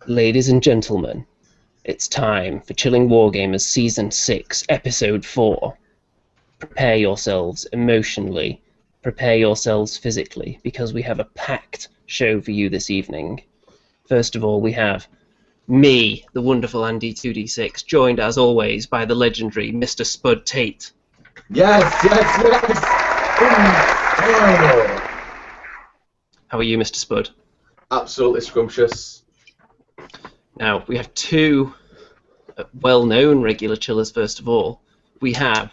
Ladies and gentlemen, it's time for Chilling Wargamers Season 6, Episode 4. Prepare yourselves emotionally, prepare yourselves physically, because we have a packed show for you this evening. First of all, we have me, the wonderful Andy 2D6, joined as always by the legendary Mr. Spud Tate. Yes! How are you, Mr. Spud? Absolutely scrumptious. Now, we have two well-known regular chillers, first of all. We have,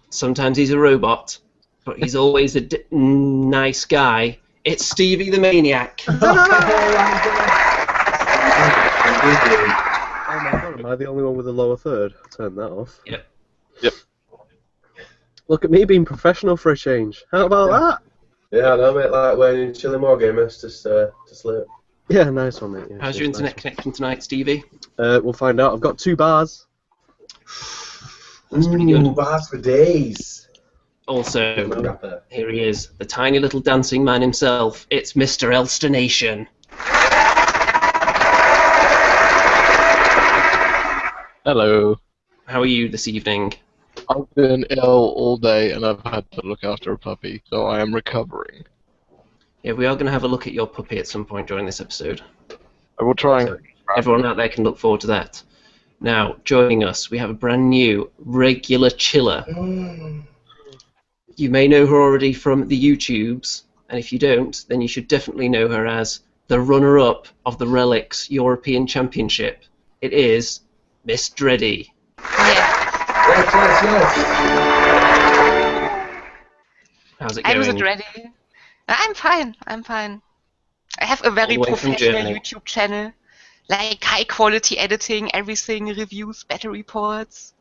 sometimes he's a robot, but he's always a nice guy. It's Stevie the Maniac. Oh my god, am I the only one with a lower third? I'll turn that off. Yep. Look at me being professional for a change. How about that? Yeah, I know, mate, like when you're chilling Wargamers, just sleep. Yeah, nice one, mate. Yeah, How's your internet connection tonight, Stevie? We'll find out. I've got 2 bars. That's pretty good. Bars for days. Also, here he is, the tiny little dancing man himself. It's Mr. Elstonation. Hello. How are you this evening? I've been ill all day and I've had to look after a puppy, so I am recovering. Yeah, we are going to have a look at your puppy at some point during this episode. I will try and... So everyone out there can look forward to that. Now, joining us, we have a brand new regular chiller. You may know her already from the YouTubes, and if you don't, then you should definitely know her as the runner-up of the Relics European Championship. It is Miss Dreddy. Yes. How's it going? I'm ready. I'm fine. I have a very All the way from professional Germany. YouTube channel, like high quality editing, everything, reviews, battle reports.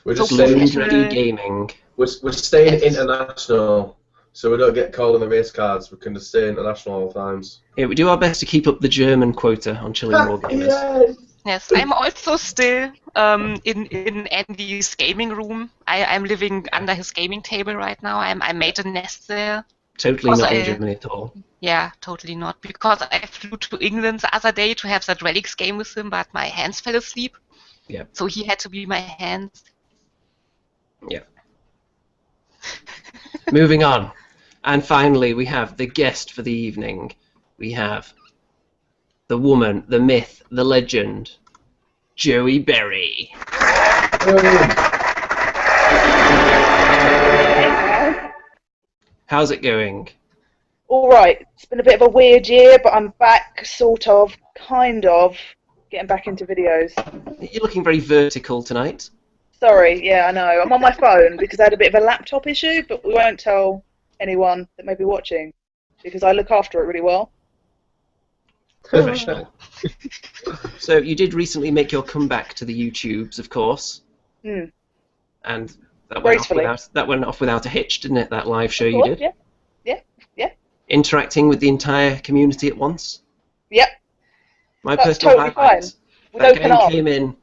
We're So just staying, professional. Dreddy Gaming. we're staying Yes. international, so we don't get called on the race cards. We can just stay international all the times. Yeah, we do our best to keep up the German quota on Chilling Wargamers. Yes, I'm also still in Andy's gaming room. I'm living under his gaming table right now. I made a nest there. Totally Also, not in Germany at all. Yeah, totally not. Because I flew to England the other day to have that Relics game with him, but my hands fell asleep. Yeah. So he had to be my hands. Yeah. Moving on. And finally, we have the guest for the evening. We have the woman, the myth, the legend, JoeyBerry. How's it going? Alright, it's been a bit of a weird year, but I'm back, sort of, kind of, getting back into videos. You're looking very vertical tonight. Sorry, yeah, I know. I'm on my phone because I had a bit of a laptop issue, but we won't tell anyone that may be watching because I look after it really well. Professional. So you did recently make your comeback to the YouTubes, of course. Hmm. And that Gracefully. went off without a hitch, didn't it, that live show Of you course, did? Yeah. Interacting with the entire community at once. Yep. My That's personal totally highlight. fine. With That open guy arms. came in,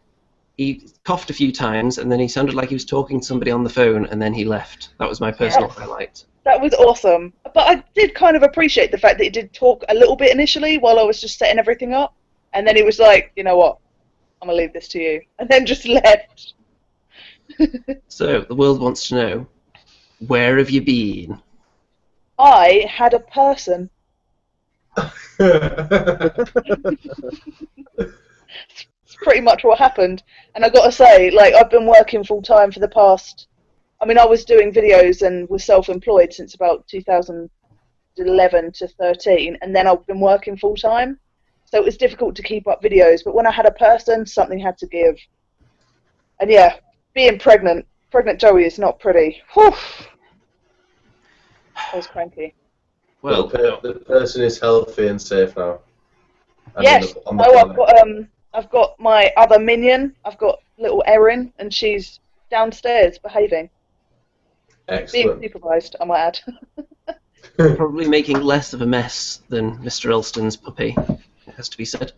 he coughed a few times, and then he sounded like he was talking to somebody on the phone, and then he left. That was my personal highlight. That was awesome. But I did kind of appreciate the fact that he did talk a little bit initially while I was just setting everything up. And then he was like, you know what, I'm going to leave this to you. And then just left. So, the world wants to know, where have you been? I had a person. It's pretty much what happened. And I got to say, like, I've been working full time for the past... I mean, I was doing videos and was self-employed since about 2011 to 13, and then I've been working full time. So it was difficult to keep up videos, but when I had a person, something had to give. And yeah, being pregnant Joey is not pretty. Whew. I was cranky. Well, the person is healthy and safe now. And Yes. on the Oh, planet. I've got my other minion. I've got little Erin, and she's downstairs behaving, being Excellent. supervised. I might add. probably making less of a mess than Mr. Elston's puppy, it has to be said.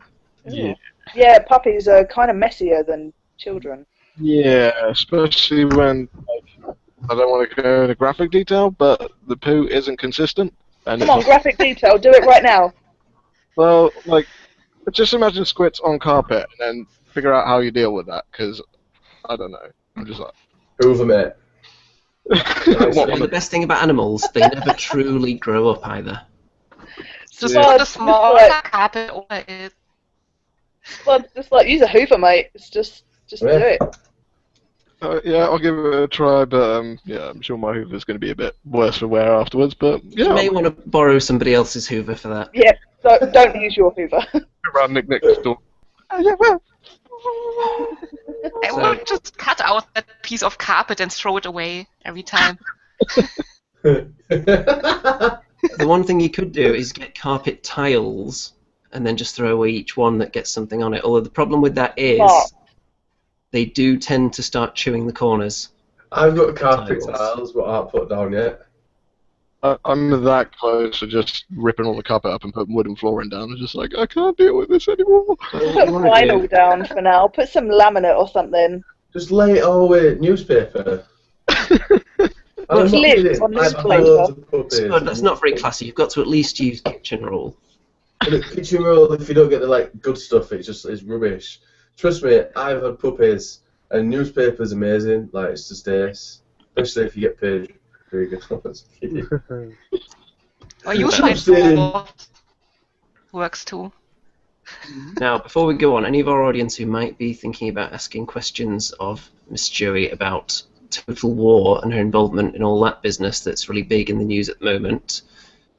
Yeah. Yeah, puppies are kind of messier than children. Yeah, especially when, like, I don't want to go into graphic detail, but the poo isn't consistent. And Come on, graphic detail. Do it right now. well, like, Just imagine squits on carpet and then figure out how you deal with that, because I don't know. I'm just like... Hoover, mate. What, And the best thing about animals, they never truly grow up either. Just Yeah. put a small carpet over it. Well, just like use a Hoover, mate. It's just do it. yeah, I'll give it a try, but yeah, I'm sure my Hoover's going to be a bit worse for wear afterwards, but yeah. You may want to borrow somebody else's Hoover for that. Yeah, don't use your Hoover. Around Nick next door. Yeah, well. I would just cut out that piece of carpet and throw it away every time. The one thing you could do is get carpet tiles and then just throw away each one that gets something on it. Although the problem with that is they do tend to start chewing the corners. I've got carpet tiles, but I haven't put down yet. I'm that close to just ripping all the carpet up and putting wooden flooring down. I'm just like, I can't deal with this anymore. Put vinyl down for now. Put some laminate or something. Just lay it all away, newspaper. It's lit on newspaper. Spud, that's not very classy. You've got to at least use kitchen roll. The kitchen roll, if you don't get the good stuff, it's rubbish. Trust me, I've had puppies, and newspaper's amazing. Like, it's just ace, especially if you get paid very good. Or use my board. Works too. Now, before we go on, any of our audience who might be thinking about asking questions of Miss Joey about Total War and her involvement in all that business that's really big in the news at the moment,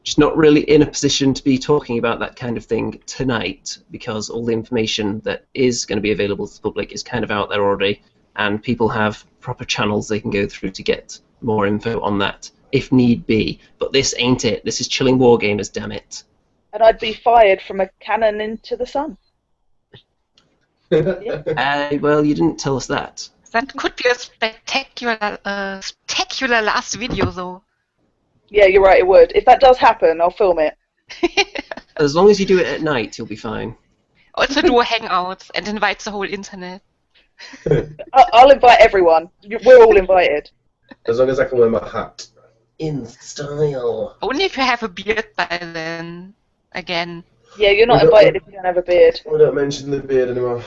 she's not really in a position to be talking about that kind of thing tonight, because all the information that is going to be available to the public is kind of out there already, and people have proper channels they can go through to get more info on that, if need be. But this ain't it. This is Chilling Wargamers, damn it. And I'd be fired from a cannon into the sun. Well, you didn't tell us that. That could be a spectacular last video, though. Yeah, you're right, it would. If that does happen, I'll film it. As long as you do it at night, you'll be fine. Also do a hangout and invite the whole internet. I'll invite everyone. We're all invited. As long as I can wear my hat. In style. Only if you have a beard by then. Again. Yeah, you're not invited if you don't have a beard. We don't mention the beard anymore.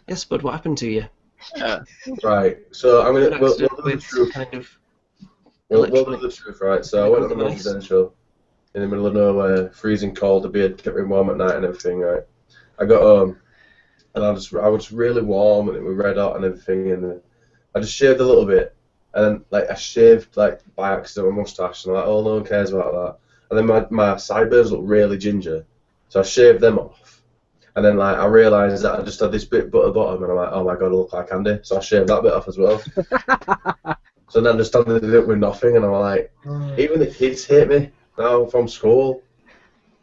Yes, Bud, what happened to you? Right, so I'm going to... We'll do the With truth. kind of We'll do the truth, right? So I went on the residential in the middle of nowhere, freezing cold, the beard kept me warm at night and everything, right? I got home, and I was really warm, and it was red hot and everything, and I just shaved a little bit, and then, I shaved, by accident, my moustache, and I'm like, oh, no one cares about that. And then my sideburns look really ginger, so I shaved them off. And then, I realised that I just had this bit at the bottom, and I'm like, oh my god, I look like Andy, so I shaved that bit off as well. So then I just started it with nothing, and I'm like, even the kids hate me now from school.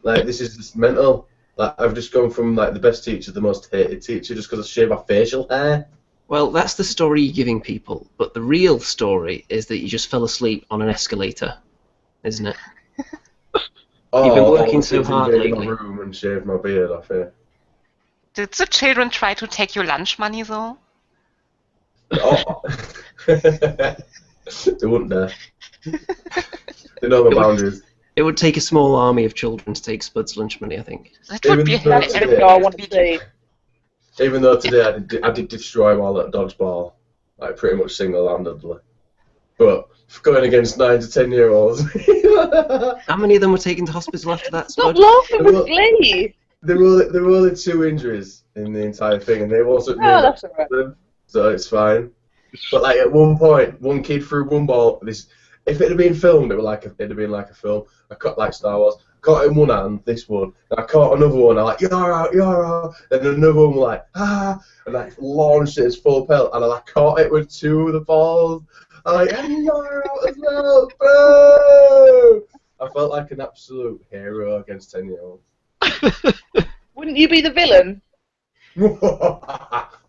This is just mental. I've just gone from, the best teacher to the most hated teacher just because I shaved my facial hair. Well, that's the story you're giving people, but the real story is that you just fell asleep on an escalator, isn't it? You've been working so hard lately. My room and shaved my beard off here. Did the children try to take your lunch money, though? Oh. They wouldn't dare. They know my boundaries. It would take a small army of children to take Spud's lunch money, I think. That would be That's the video I want to see. Even though today I did destroy them all at dodgeball, pretty much single-handedly. But going against 9 to 10-year-olds. How many of them were taken to hospital after that, Stop Spud? laughing with glee! There were only 2 injuries in the entire thing, and they wasn't me. That's alright. So it's fine. But at one point, one kid threw one ball. If it had been filmed, it'd have been like a film. I caught like Star Wars. Caught it in one hand, this one. And I caught another one. I'm like, you're out. Then another one was like, and launched it as full pelt. And I caught it with 2 of the balls. I'm like, and you're out as well, bro. I felt like an absolute hero against 10-year-olds. Wouldn't you be the villain? No,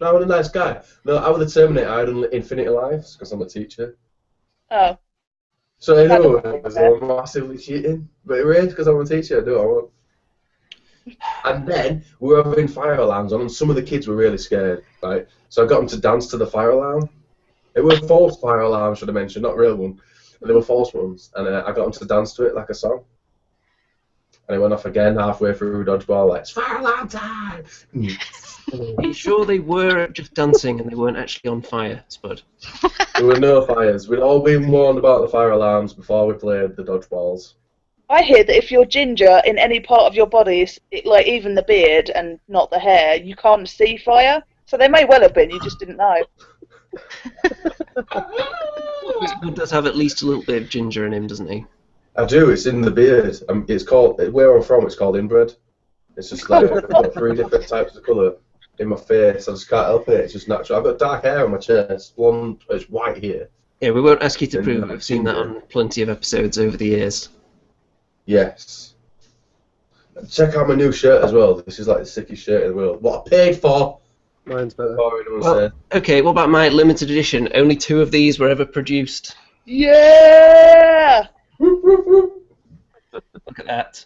I'm a nice guy. No, I was the Terminator. I had infinity lives because I'm a teacher. Oh. So I know it was massively cheating, but it was because I'm a teacher. I do what I want. And then we were having fire alarms on, and some of the kids were really scared, right? So I got them to dance to the fire alarm. It were false fire alarms, should I mention, not real one. But they were false ones, and I got them to dance to it like a song. And it went off again halfway through dodgeball, like, it's fire alarm time! Are you sure they were just dancing and they weren't actually on fire, Spud? There were no fires. We'd all been warned about the fire alarms before we played the dodgeballs. I hear that if you're ginger in any part of your body, like even the beard and not the hair, you can't see fire. So they may well have been, you just didn't know. Spud does have at least a little bit of ginger in him, doesn't he? I do, it's in the beard. It's called, where I'm from, it's called inbred. It's just like, I've got 3 different types of colour in my face. I just can't help it, it's just natural. I've got dark hair on my chest, blonde, it's white here. Yeah, we won't ask you to prove it. We've seen that on plenty of episodes over the years. Yes. Check out my new shirt as well. This is like the sickest shirt in the world. What I paid for! Mine's better. Well, okay, what about my limited edition? Only 2 of these were ever produced. Yeah! Look at that.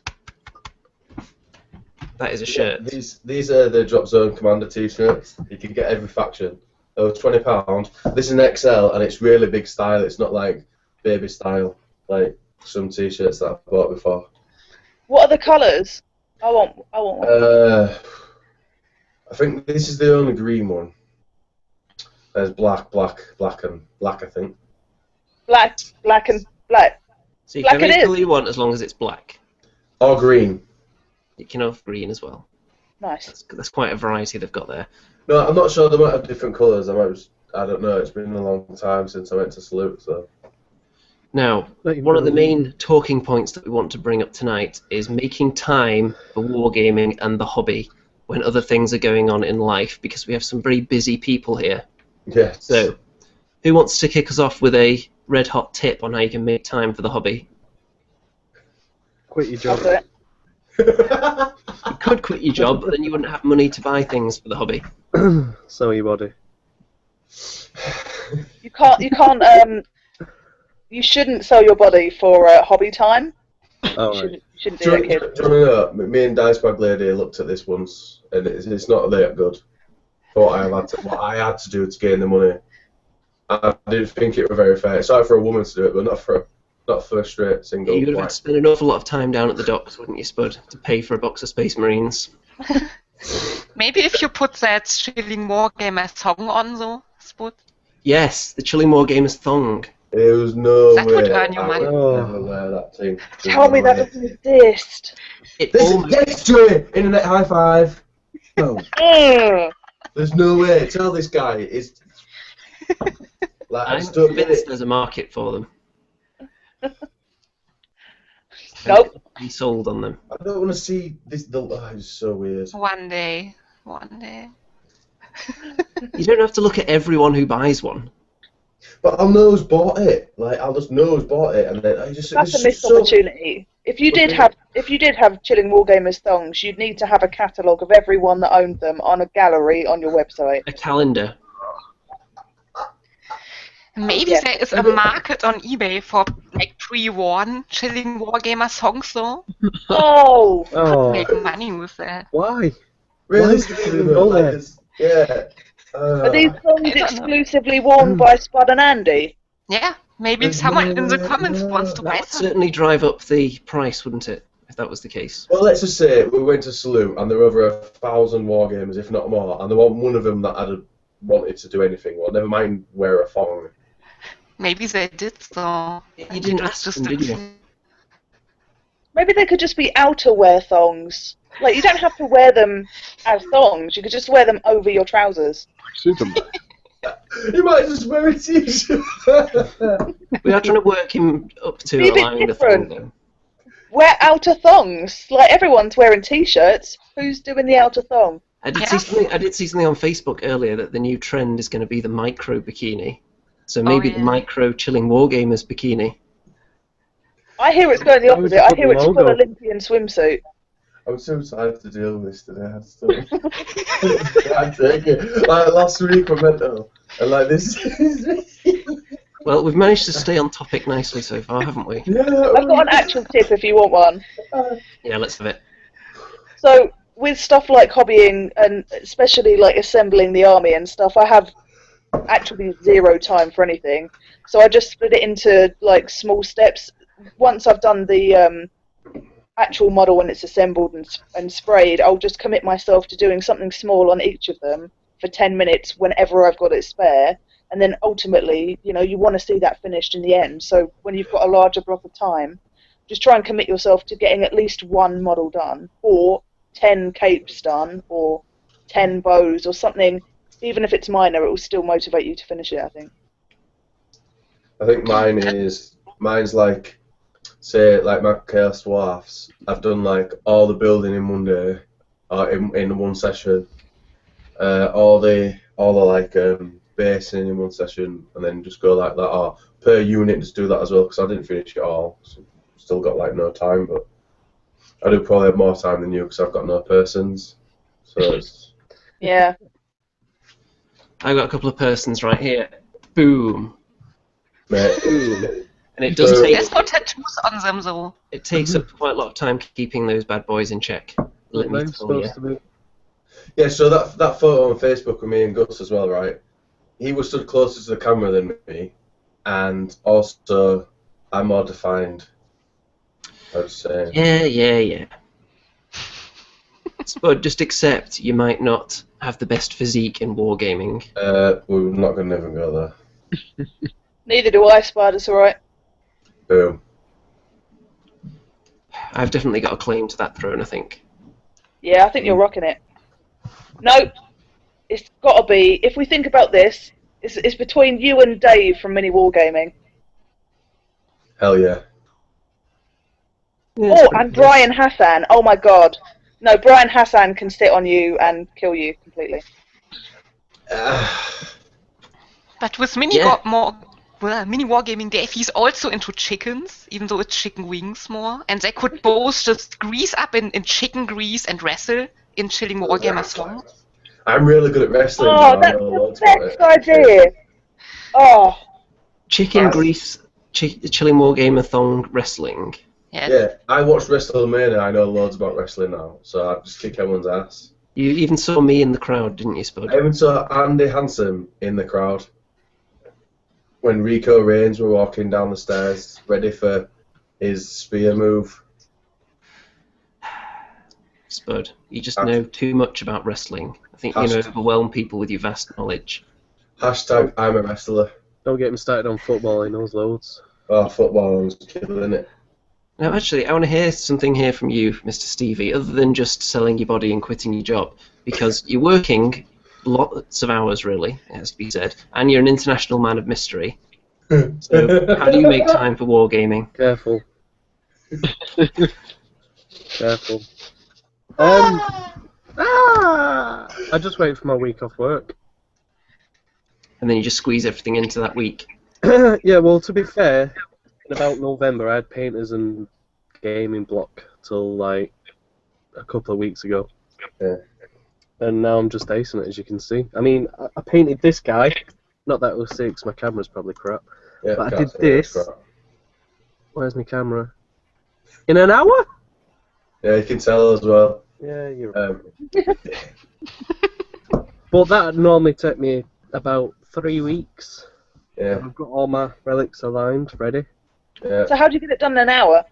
That is a shirt. These are the Drop Zone Commander t-shirts. You can get every faction. They were £20. This is an XL and it's really big style. It's not like baby style like some t-shirts that I've bought before. What are the colours? I want one. I think this is the only green one. There's black, and black, I think. Black and black. So you Black can it have any is. colour you want as long as it's black. Or green. You can have green as well. Nice. That's quite a variety they've got there. No, I'm not sure they might have different colours. I don't know. It's been a long time since I went to Salute, so. Now, one of the main talking points that we want to bring up tonight is making time for wargaming and the hobby when other things are going on in life, because we have some very busy people here. Yes. So, who wants to kick us off with a red-hot tip on how you can make time for the hobby? Quit your job. I'll do it. You could quit your job, but then you wouldn't have money to buy things for the hobby. Sell your body. You can't. You shouldn't sell your body for hobby time. Oh, You right. shouldn't Do do you that, kid. know, me and Dice Bag Lady looked at this once, and it's not that good. For what I had to do to gain the money. I didn't think it was very fair. It's right for a woman to do it, but not for a straight single. You would have had to spend an awful lot of time down at the docks, wouldn't you, Spud, to pay for a box of Space Marines? Maybe if you put that Chilling Wargamer song on, though, Spud. Yes, the Chilling Wargamers thong. There was no That way would earn you I money. would never wear that thing. Tell me that doesn't exist. Yes, Joey! Internet high five! No. Mm. There's no way. Tell this guy. It's like, I I'm just don't get convinced it. there's a market for them. Nope. I'm sold on them. I don't want to see this. It's so weird. One day. You don't have to look at everyone who buys one. But I'll know who's bought it. Like I'll just know who's bought it, and then I just. That's a it's missed so- opportunity. If you did have Chilling Wargamers thongs, you'd need to have a catalogue of everyone that owned them on a gallery on your website. A calendar. Maybe Yeah. there is a market on eBay for like pre-worn Chilling Wargamer songs, though. Oh, Oh, Make money with that. why? Really? Why did you go there? Yeah. are these songs I don't know. exclusively worn by Spud and Andy? Yeah, maybe There's someone no in the way- comments no, wants to That buy would some. certainly drive up the price, wouldn't it? If that was the case. Well, let's just say we went to Salute, and there were over 1,000 wargamers, if not more, and there wasn't one of them that had wanted to do anything. Well, never mind wear a thong. Maybe they did, though. You didn't ask them, did you? Maybe they could just be outerwear thongs. Like, you don't have to wear them as thongs. You could just wear them over your trousers. Superman. You might just wear a t-shirt. We are trying to work him up to Be a bit allowing the thong, different. though. Wear outer thongs. Like, everyone's wearing t-shirts. Who's doing the outer thong? I did Yeah. see something on Facebook earlier that the new trend is going to be the micro bikini. So maybe the yeah. micro Chilling Wargamers bikini. I hear it's going the Why would you opposite. I put hear the it's full logo? Olympian swimsuit. I'm so tired to deal with this today. I just don't. I can't take it. Like last week, we're mental, and like this. Well, we've managed to stay on topic nicely so far, haven't we? Yeah. I've got an actual tip if you want one. Yeah, let's have it. So, with stuff like hobbying, and especially like assembling the army and stuff, I have actually zero time for anything. So I just split it into like small steps. Once I've done the actual model when it's assembled and sprayed, I'll just commit myself to doing something small on each of them for 10 minutes whenever I've got it spare. And then ultimately, you know, you want to see that finished in the end. So when you've got a larger block of time, just try and commit yourself to getting at least one model done, or 10 capes done, or 10 bows, or something. Even if it's minor, it will still motivate you to finish it, I think. I think mine's like, say, like my Chaos Dwarfs, I've done like all the building in one day, or in one session, all the like basing in one session, and then just go like that, or per unit just do that as well, because I didn't finish it all, so still got like no time, but I do probably have more time than you because I've got no persons, so it's... Yeah. I've got a couple of persons right here. Boom. Mate. Boom. And it does take... There's no tattoos on them, though. It takes up quite a lot of time keeping those bad boys in check. Let me tell you. Yeah, so that photo on Facebook with me and Gus as well, right? He was stood closer to the camera than me, and also I'm more defined, I would say. Yeah. But just accept you might not have the best physique in wargaming. We're not going to even go there. Neither do I, Spider's alright. Boom. I've definitely got a claim to that throne, I think. Yeah, I think you're rocking it. No, it's got to be, if we think about this, it's between you and Dave from Mini Wargaming. Hell yeah. Oh, and Brian Hassan. Oh my god. No, Brian Hassan can sit on you and kill you completely. But with Mini Wargaming Dave, he's also into chickens, even though it's chicken wings more. And they could both just grease up in chicken grease and wrestle in Chilling Wargamer song. I'm really good at wrestling. Oh, that's the best idea. Oh. Chicken grease, Chilling Wargamer thong wrestling. Yeah, I watched WrestleMania. I know loads about wrestling now, so I just kick everyone's ass. You even saw me in the crowd, didn't you, Spud? I even saw Andy Hansen in the crowd when Rico Reigns were walking down the stairs, ready for his spear move. Spud, you just know too much about wrestling. I think you overwhelm people with your vast knowledge. Hashtag I'm a wrestler. Don't get him started on football, he knows loads. Oh, football was killing it. Now, actually, I want to hear something here from you, Mr. Stevie, other than just selling your body and quitting your job, because you're working lots of hours, really, it has to be said, and you're an international man of mystery. So, how do you make time for wargaming? Careful. Careful. I just wait for my week off work. And then you just squeeze everything into that week. Yeah, well, to be fair, in about November, I had painters and gaming block till like a couple of weeks ago. Yeah. And now I'm just acing it, as you can see. I mean, I painted this guy. Not that it was sick, 'cause my camera's probably crap. Yeah, but I did this. Where's my camera? In an hour? Yeah, you can tell as well. Yeah, you're right. But that would normally take me about 3 weeks. Yeah. I've got all my relics aligned, ready. Yeah. So how do you get it done in an hour?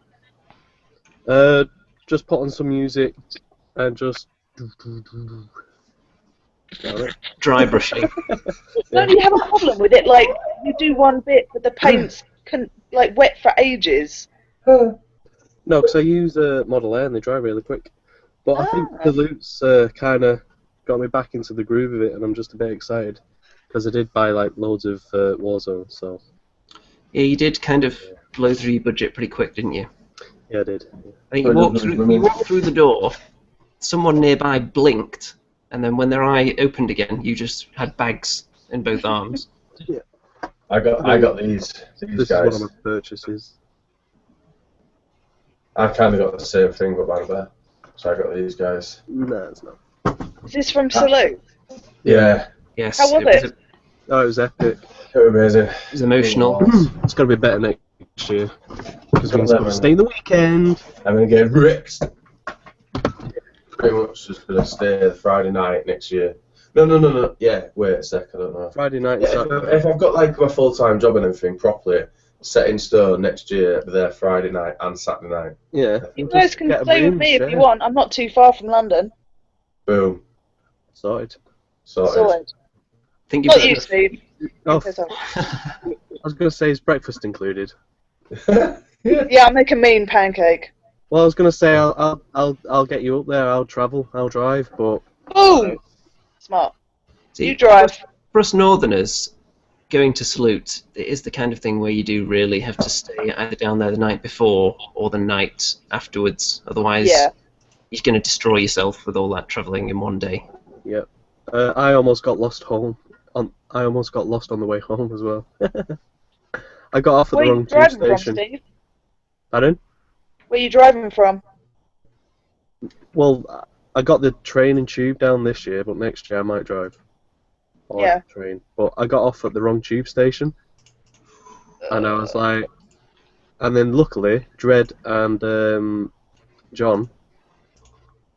Just put on some music and just... Dry brushing. Don't you have a problem with it? Like, you do one bit, but the paint's like wet for ages. No, because I use Model A and they dry really quick. But I think the loots kind of got me back into the groove of it, and I'm just a bit excited. Because I did buy like loads of Warzone, so... Yeah, you did kind of blow through your budget pretty quick, didn't you? Yeah, I did. I think you walked through the door, someone nearby blinked, and then when their eye opened again, you just had bags in both arms. Yeah. I got these This guys. is one of my purchases. I kind of got the same thing, but better. So I got these guys. No, it's not. Is this from Salute? Yeah. Yes. How was it? Oh, it was epic. It was amazing. It was emotional. It's got to be better next year. Because we're going to stay the weekend. I'm going to get ripped. Pretty much just going to stay the Friday night next year. No. Yeah, wait a sec, I don't know. Friday night. Yeah, if I've got like my full-time job and everything properly, set in stone next year. I'll be there Friday night and Saturday night. Yeah. You guys can stay with me if you want. I'm not too far from London. Boom. Sorted. Sorted. Think Not you, Steve. Oh, I was going to say, is breakfast included? Yeah, I'll make a mean pancake. Well, I was going to say I'll get you up there. I'll travel. I'll drive. But boom. Smart. See, you drive. For us Northerners, going to Salute, it is the kind of thing where you do really have to stay either down there the night before or the night afterwards. Otherwise, you're going to destroy yourself with all that travelling in one day. Yep. I almost got lost home. I almost got lost on the way home as well. I got off at the wrong tube station. From, Steve? Pardon? Where are you driving from? Well, I got the train and tube down this year, but next year I might drive. Or train. But I got off at the wrong tube station. And I was like... And then luckily, Dredd and John,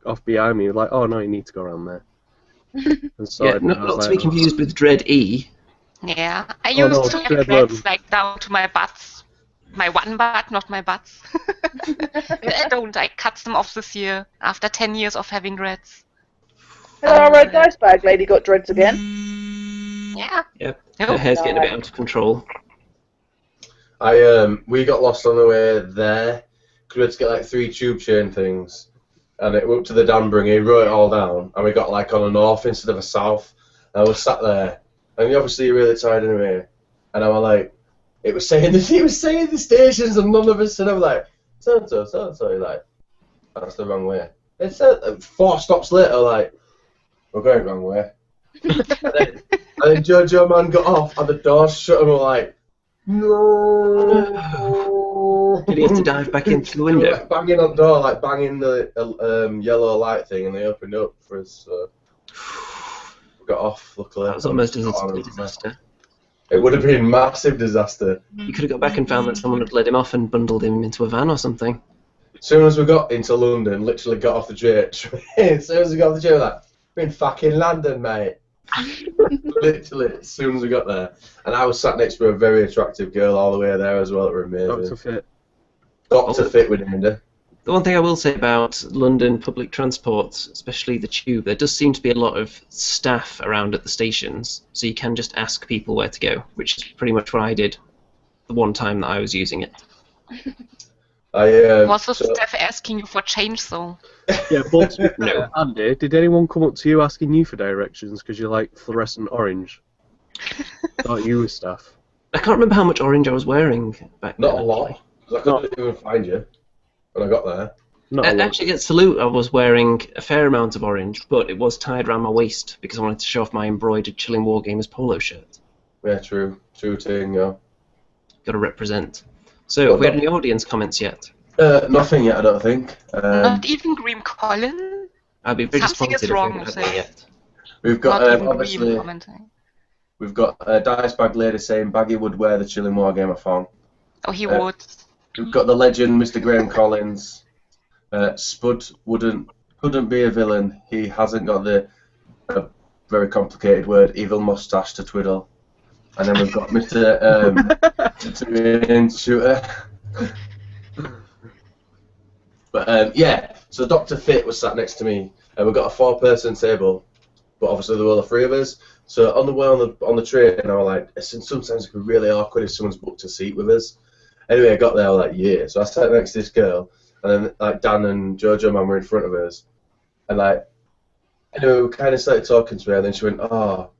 off behind me, were like, oh no, you need to go around there. And so not to be confused with Dredd E. Yeah, I used to have dreads like down to my butts. My one butt, not my butts. I don't. I cut them off this year after 10 years of having dreads. Hello, Red Dice Bag Lady got dreads again. Yeah. Yep. Her hair's getting a bit out of control. We got lost on the way there because we had to get like 3 tube chain things, and it went up to the Danbury. He wrote it all down, and we got like on a north instead of a south. And I was sat there, and obviously you're really tired anyway. And I was like, it was saying the stations, and none of us. And I was like, so like, that's the wrong way. It said 4 stops later, like, we're going the wrong way. and then Jojo man got off, and the doors shut, and we're like, no. Did he have to dive back into the window? Like banging on the door, like banging the yellow light thing, and they opened up for us. So we got off, luckily. That was almost a disaster. It would have been a massive disaster. You could have got back and found that someone had led him off and bundled him into a van or something. As soon as we got into London, literally got off the train. As soon as we got off the train, we're like, we're in fucking London, mate. Literally, as soon as we got there. And I was sat next to a very attractive girl all the way there as well. It was amazing. Dr. Fit. Dr. Fit with Linda. The one thing I will say about London public transport, especially the tube, there does seem to be a lot of staff around at the stations, so you can just ask people where to go, which is pretty much what I did the one time that I was using it. Was the staff asking you for change, though? Yeah, but no. Andy, did anyone come up to you asking you for directions because you're like fluorescent orange? Not you, staff. I can't remember how much orange I was wearing back then. Not a lot, because I couldn't even find you when I got there. Actually, at Salute, I was wearing a fair amount of orange, but it was tied around my waist because I wanted to show off my embroidered Chilling Wargamers polo shirt. Yeah, true thing, yeah. Got to represent. So, have we had any audience comments yet? Nothing yet, I don't think. Not even Grim Colin? I'd be very Something disappointed is wrong if with we haven't it. yet. We've got, Not even obviously, Grim commenting. we've got Dice Bag Lady saying Baggy would wear the Chilling Wargamer thong. Oh, he would. We've got the legend, Mr. Graham Collins. Spud couldn't be a villain. He hasn't got the very complicated word, evil mustache to twiddle. And then we've got Mr. Shooter. But yeah, so Dr. Fit was sat next to me, and we've got a 4-person table, but obviously there were the 3 of us. So on the way on the train, I was like, sometimes it could be really awkward if someone's booked a seat with us. Anyway, I got there, I was like, yeah. So I sat next to this girl, and then like Dan and Jojo man were in front of us, and like, anyway, we kind of started talking to her, and then she went, oh,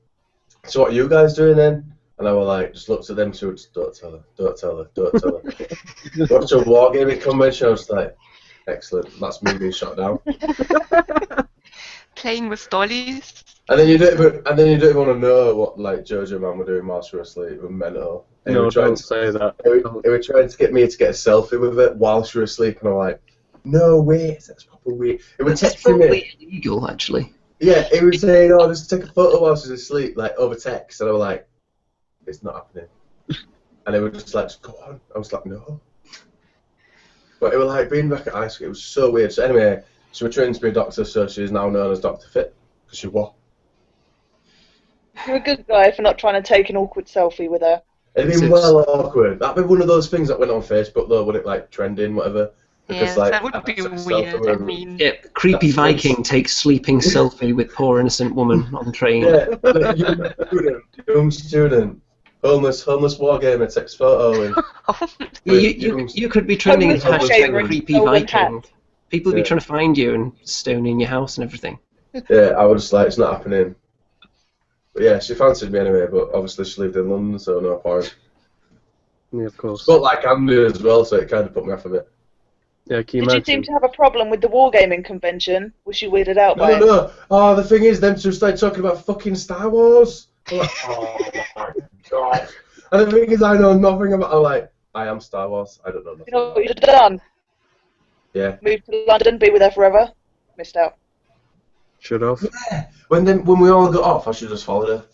so what are you guys doing then? And I was like, just looked at them, she went, don't tell her. Watch a wargaming convention. I was like, excellent, that's me being shot down. Playing with dollies. And then you don't even want to know what like Jojo man were doing whilst we were asleep. It was mental. And No, don't say that. They were trying to get me to get a selfie with it whilst we were asleep, and I'm like, no way, that's proper weird. It was texting me. Illegal, actually. Yeah, it was saying, oh, just take a photo whilst she was asleep, like over text, and I was like, it's not happening. And they were just like, just go on. I was like, no. But it was like being back at high school. It was so weird. So anyway, she was trained to be a doctor, so she's now known as Dr. Fit because she was. You're a good guy for not trying to take an awkward selfie with her. It'd be well awkward. That'd be one of those things that went on Facebook though, wouldn't it? Like trending, whatever. Because Yes, like that would be weird. I mean, Yeah, creepy Viking takes sleeping selfie with poor innocent woman on train. Yeah, young student, homeless wargamer takes photo with. You could be trending as Homeless hashtag wargamer creepy in stolen Viking. hat. People would be trying to find you and stoning your house and everything. Yeah, I was just like, it's not happening. But yeah, she fancied me anyway, but obviously she lived in London, so no point. Yeah, of course. But like Andy as well, so it kind of put me off a bit. Yeah, can you Did you imagine? seem to have a problem with the wargaming convention? Was you weirded out by it? No. Oh, the thing is, them two started talking about fucking Star Wars. I'm like, oh my god. And the thing is, I know nothing about. I'm like, I am Star Wars. I don't know nothing. You know what you should have done? Yeah. Move to London, be with her forever. Missed out. Should have. When we all got off, I should have just followed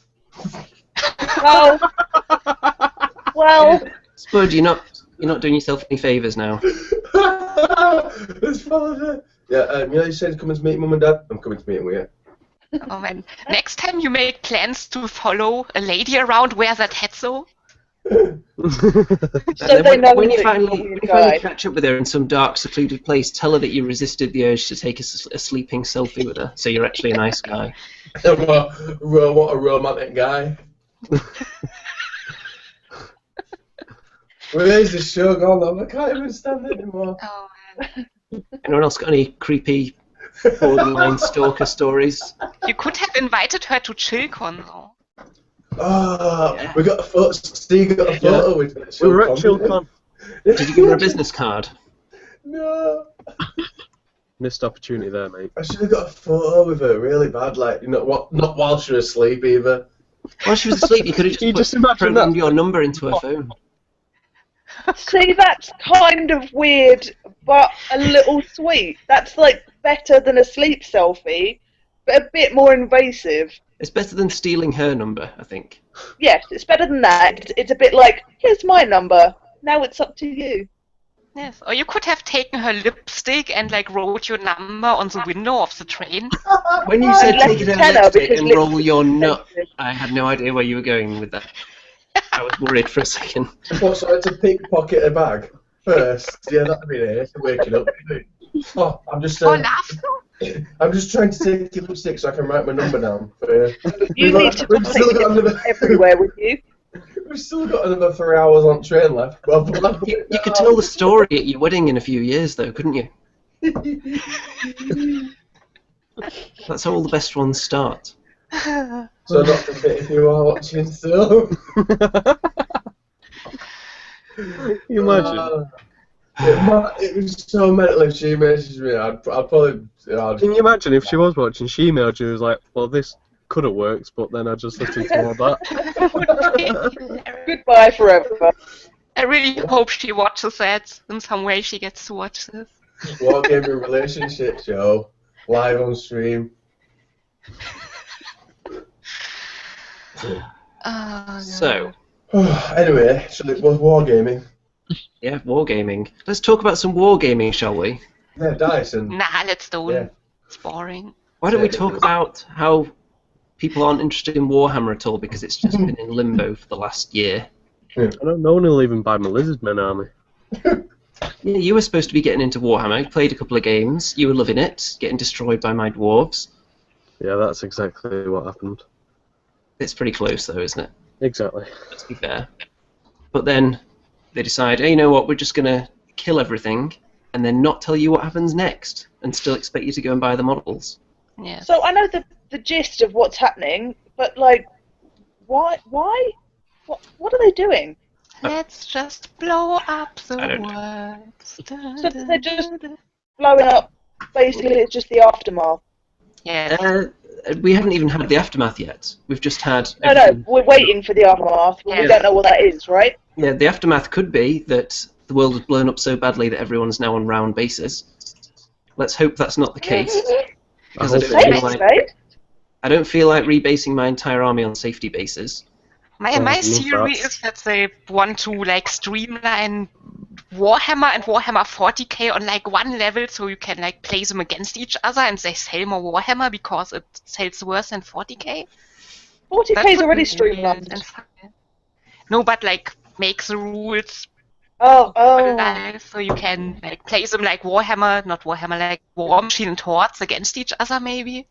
Well, Spud, you're not doing yourself any favours now. her. Just followed her. Yeah, you said to come and meet Mum and Dad. I'm coming to meet him with you. oh man. Next time you make plans to follow a lady around, wear that hat so. so And they then know when you that finally you're a guy. catch up with her in some dark, secluded place, tell her that you resisted the urge to take a sleeping selfie with her, so you're actually a nice guy. What a romantic guy. Where's the show gone? I can't even stand it anymore. Oh man. Anyone else got any creepy, borderline stalker stories? You could have invited her to ChillCon though. Oh, we got a photo. Steve got a photo with it. We were at ChillCon. Did you give her a business card? No. Missed opportunity there, mate. I should have got a photo with her really bad, like, you know, what? Not while she was asleep either. While she was asleep, you could have You just just imagine programmed that. your number into her phone. See, that's kind of weird, but a little sweet. That's like better than a sleep selfie, but a bit more invasive. It's better than stealing her number, I think. Yes, it's better than that. It's a bit like, here's my number. Now it's up to you. Yes. Or you could have taken her lipstick and like wrote your number on the window of the train. When you said Unless take it it's her Hannah, lipstick because and roll lipstick your is nut, expensive. I had no idea where you were going with that. I was worried for a second. What, so I had to pickpocket a bag first? Yeah, that'd be nice. Waking up. Oh, I'm just trying to take your lipstick so I can write my number down. You need to we've still got another, everywhere with you. we've still got another 3 hours on train left. Well, You could tell the story at your wedding in a few years, though, couldn't you? That's how all the best ones start. So not to fit if you are watching still. You imagine. It was so mental if she messaged me. I'd probably. Can you imagine if she was watching, she emailed you, was like, well, this could have worked, but then I just listened to all that. Goodbye forever. I really hope she watches that in some way. She gets to watch this. Wargaming relationship show live on stream. So, Anyway, so it was wargaming. yeah, wargaming. Let's talk about some wargaming, shall we? Yeah, Dyson. Nah, let's don't. Yeah. It's boring. Why don't we talk about how people aren't interested in Warhammer at all because it's just been in limbo for the last year? I don't know, no one will even buy my Lizardmen army. Yeah, you were supposed to be getting into Warhammer. You played a couple of games. You were loving it, getting destroyed by my dwarves. Yeah, that's exactly what happened. It's pretty close, though, isn't it? Exactly. Let's be fair. But then they decide, hey, you know what, we're just going to kill everything and then not tell you what happens next and still expect you to go and buy the models. Yeah. So I know the gist of what's happening, but like, why? What are they doing? Let's just blow up the I don't world. So they're just blowing up. Basically, it's just the aftermath. Yeah. We haven't even had the aftermath yet. We've just had... No, everything. we're waiting for the aftermath. But Yeah. we don't know what that is, right? Yeah, the aftermath could be that the world was blown up so badly that everyone's now on round bases. Let's hope that's not the case. Because I don't feel like rebasing my entire army on safety bases. My theory is that they want to like streamline Warhammer and Warhammer 40k on like one level, so you can like play them against each other, and they sell more Warhammer because it sells worse than 40k. 40k is already streamlined. No, but like make the rules Oh. live, so you can like play them like Warhammer, not Warhammer, like War Machine and Hordes against each other maybe.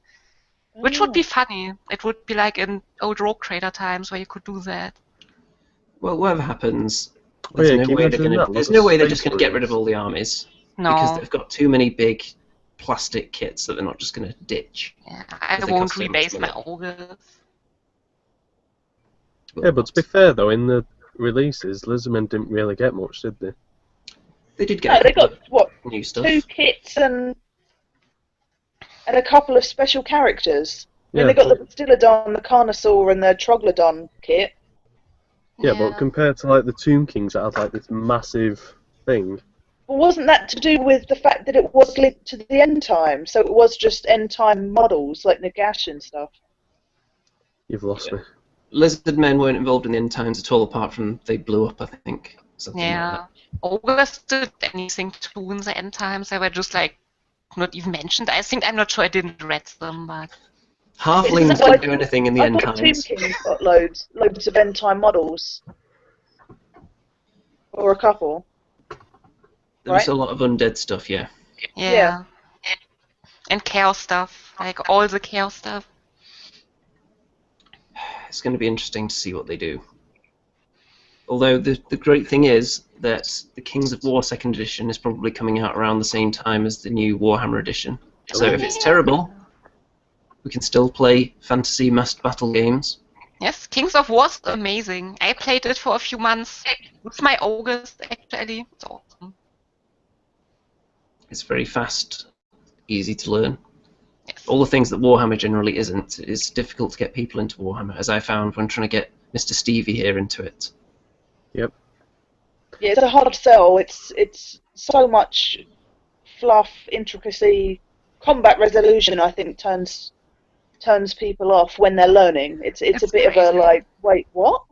Which would be funny. It would be like in old Rogue Trader times where you could do that. Well, whatever happens, Oh, yeah, there's there's no way they're just going to get rid of all the armies. No. Because they've got too many big plastic kits that they're not just going to ditch. Yeah, I Because they won't cost so much rebase my money. ogres. Yeah, but to be fair though, in the releases, Lizardmen didn't really get much, did they? They did No, get they got what? new stuff. 2 kits and a couple of special characters. I mean, Yeah, they got the Stylodon, the Carnosaur, and the Troglodon kit. Yeah, but compared to like the Tomb Kings that had like this massive thing. But wasn't that to do with the fact that it was linked to the end time? So it was just end time models like Nagash and stuff. You've lost me. Lizard Men weren't involved in the end times at all, apart from they blew up, I think. Something like Yeah. that. Ogres did anything to in the end times. They were just like not even mentioned. I'm not sure I didn't read them, but Halflings Isn't that didn't like- do anything in the I end thought Tomb times. Kings got loads of end time models. Or a couple. There was right? a lot of undead stuff, yeah. yeah. And chaos stuff, like all the chaos stuff. It's going to be interesting to see what they do. Although the great thing is that the Kings of War 2nd edition is probably coming out around the same time as the new Warhammer edition. So if it's terrible, we can still play fantasy massed battle games. Yes, Kings of War's amazing. I played it for a few months with my ogres, actually. It's awesome. It's very fast, easy to learn. Yes. All the things that Warhammer generally isn't. It's difficult to get people into Warhammer, as I found when trying to get Mr. Stevie here into it. Yep. Yeah, it's a hard sell. It's so much fluff, intricacy, combat resolution. I think turns people off when they're learning. It's a bit of a crazy. like, wait, what?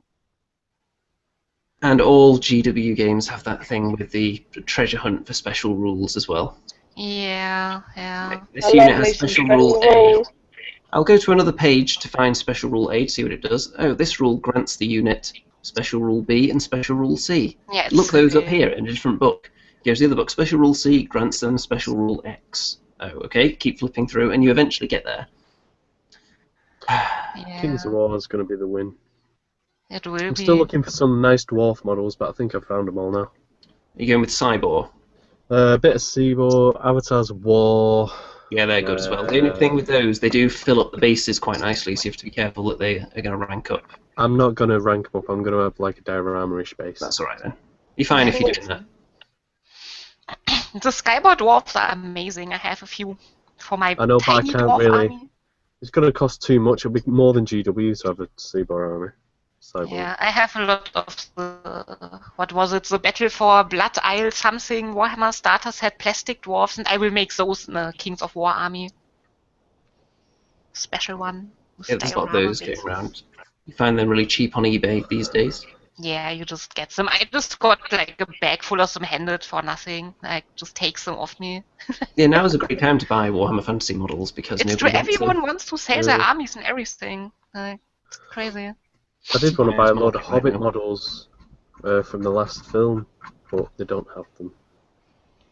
And all GW games have that thing with the treasure hunt for special rules as well. Yeah. This I unit love has me some special rule A. rules. I'll go to another page to find special rule A to see what it does. Oh, this rule grants the unit special rule B and special rule C. Yeah. Look those up here in a different book. Here's the other book. Special rule C grants them special rule X. Oh, okay. Keep flipping through, and you eventually get there. Yeah. Kings of War is going to be the win. It will I'm be. still looking for some nice dwarf models, but I think I've found them all now. Are you going with Cybor? A bit of Seabor, Avatars of War. Yeah, they're good as well. The only thing with those, they do fill up the bases quite nicely, so you have to be careful that they are going to rank up. I'm not going to rank them up, I'm going to have like a diorama-ish base. That's alright then. You're fine if you're doing that. The Skybor dwarfs are amazing. I have a few for my I know, but I tiny can't dwarf really- army. It's going to cost too much, it'll be more than GW to have a Seabor army. Cyborg. Yeah, I have a lot of the, what was it, the Battle for Blood Isle something. Warhammer starters had plastic dwarfs, and I will make those in the Kings of War army. Special one. with Yeah, there's a lot of diorama those bases. going around. You find them really cheap on eBay these days. Yeah, you just get them. I just got like a bag full of them handed for nothing. Like, just takes them off me. Yeah, now is a great time to buy Warhammer Fantasy models because It's true, nobody wants them. everyone wants to sell their armies and everything. Like, it's crazy. I did want to Yeah, buy a it's load of market right Hobbit now. models from the last film, but they don't have them.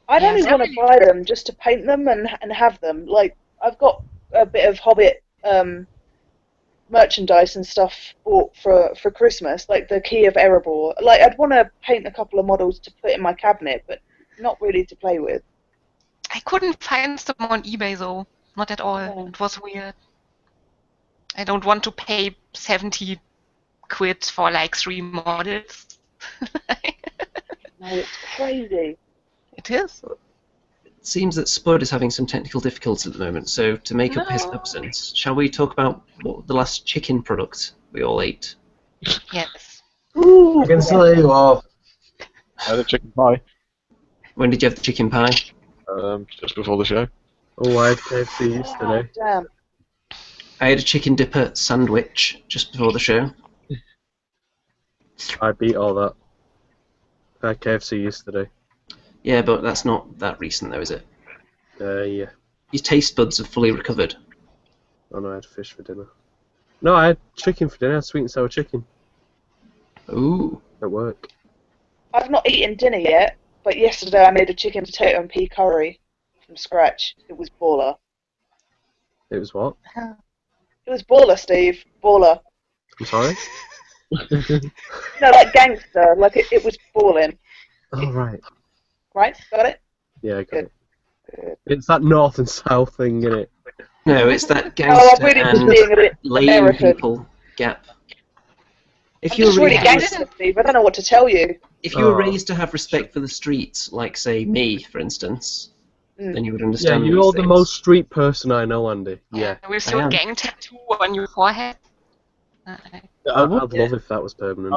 I'd Yeah, only they're want to buy them just to paint them and have them. Like, I've got a bit of Hobbit merchandise and stuff bought for Christmas, like the Key of Erebor. Like, I'd want to paint a couple of models to put in my cabinet, but not really to play with. I couldn't find them on eBay though. Not at all. Oh. It was weird. I don't want to pay 70 quid for like 3 models. No, it's crazy. It is. It seems that Spud is having some technical difficulties at the moment, so to make up his No. absence, shall we talk about what the last chicken product we all ate? Yes. I can still hear you all. I had a chicken pie When did you have the chicken pie? just before the show. Oh, I had KFC yesterday. Damn. I had a chicken dipper sandwich just before the show. I beat all that. I had KFC yesterday. Yeah, but that's not that recent though, is it? Yeah. Your taste buds have fully recovered. Oh no, I had fish for dinner. No, I had chicken for dinner. I had sweet and sour chicken. Ooh. at work. I've not eaten dinner yet, but yesterday I made a chicken, potato and pea curry from scratch. It was baller. It was what? It was baller, Steve. Baller. I'm sorry? No, like gangster. Like it was balling. Oh, right. Right? Got it? Yeah, I got Good. it. Good. It's that north and south thing, isn't it? No, it's that I'm gangster really just and being a bit lame American. people gap. If I'm you were just really raised, gangster, Steve. I don't know what to tell you. if you were Oh. raised to have respect for the streets, like say me, for instance, then you would Yeah, understand. you're these the things. most street person I know, Andy. Yeah. With I your am. gang tattoo on your forehead. I'd love if that was permanent.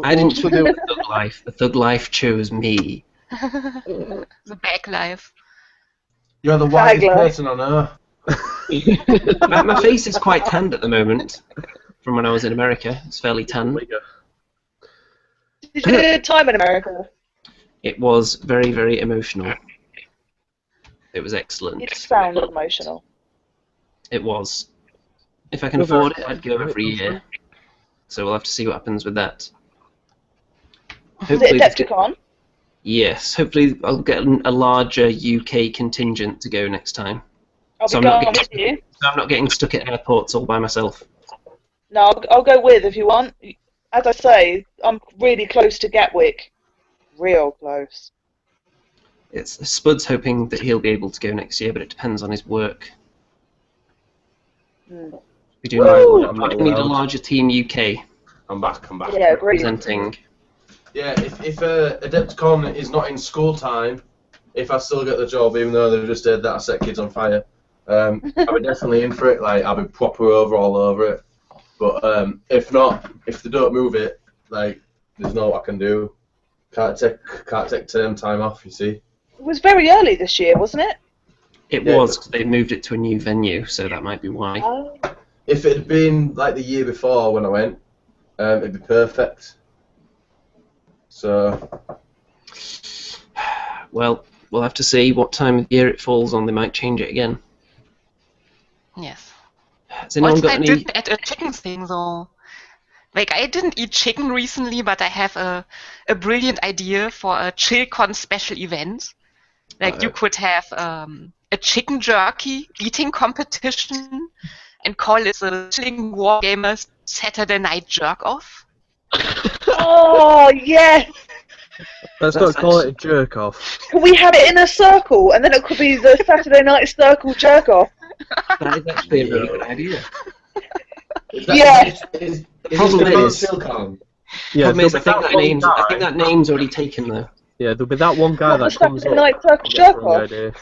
I didn't What's choose the deal? the thug life. The thug life chose me. The back life. You're the whitest Bagler. person on earth. My face is quite tanned at the moment. From when I was in America, it's fairly tan. Did you have a good time in America? It was very, very emotional. It was excellent. You sound emotional. It was. If I can Well, afford that's it, I'd go right, every that's year. So we'll have to see what happens with that. Was it a Hopefully, Decepticon? yes. Hopefully, I'll get a larger UK contingent to go next time. I'll So be I'm not going getting- with you. So I'm not getting stuck at airports all by myself. No, I'll go with if you want. As I say, I'm really close to Gatwick. Real close. It's Spud's hoping that he'll be able to go next year, but it depends on his work. Mm. We do Woo! need a larger team UK I'm back. Yeah, agreed. presenting. Yeah, if Adepticon is not in school time, if I still get the job, even though they've just said that I set kids on fire, I'll be definitely in for it. Like I'll be proper all over it. But if not, if they don't move it, like there's no what I can do. Can't take term time off. You see. It was very early this year, wasn't it? It Yeah, was. They moved it to a new venue, so that might be why. Oh. If it had been like the year before when I went, it'd be perfect. So. Well, we'll have to see what time of year it falls on. They might change it again. Yes. Has anyone What got I any? did at a chicken thing though. Like I didn't eat chicken recently, but I have a brilliant idea for a ChillCon special event. Like you could have a chicken jerky eating competition and call it the Chilling Wargamers Saturday Night Jerk Off. Oh, yes! Let's not call it a jerk off. Can we have it in a circle, and then it could be the Saturday Night Circle Jerk Off? That is actually a really good idea. Yeah. Is Problem is- Silcon? Yeah, Problem is, I there'll think be one I guy- think that name's already taken though. Yeah, there'll be that one guy What, that the comes Saturday up. Night Circle and gets Jerk the wrong Off? idea.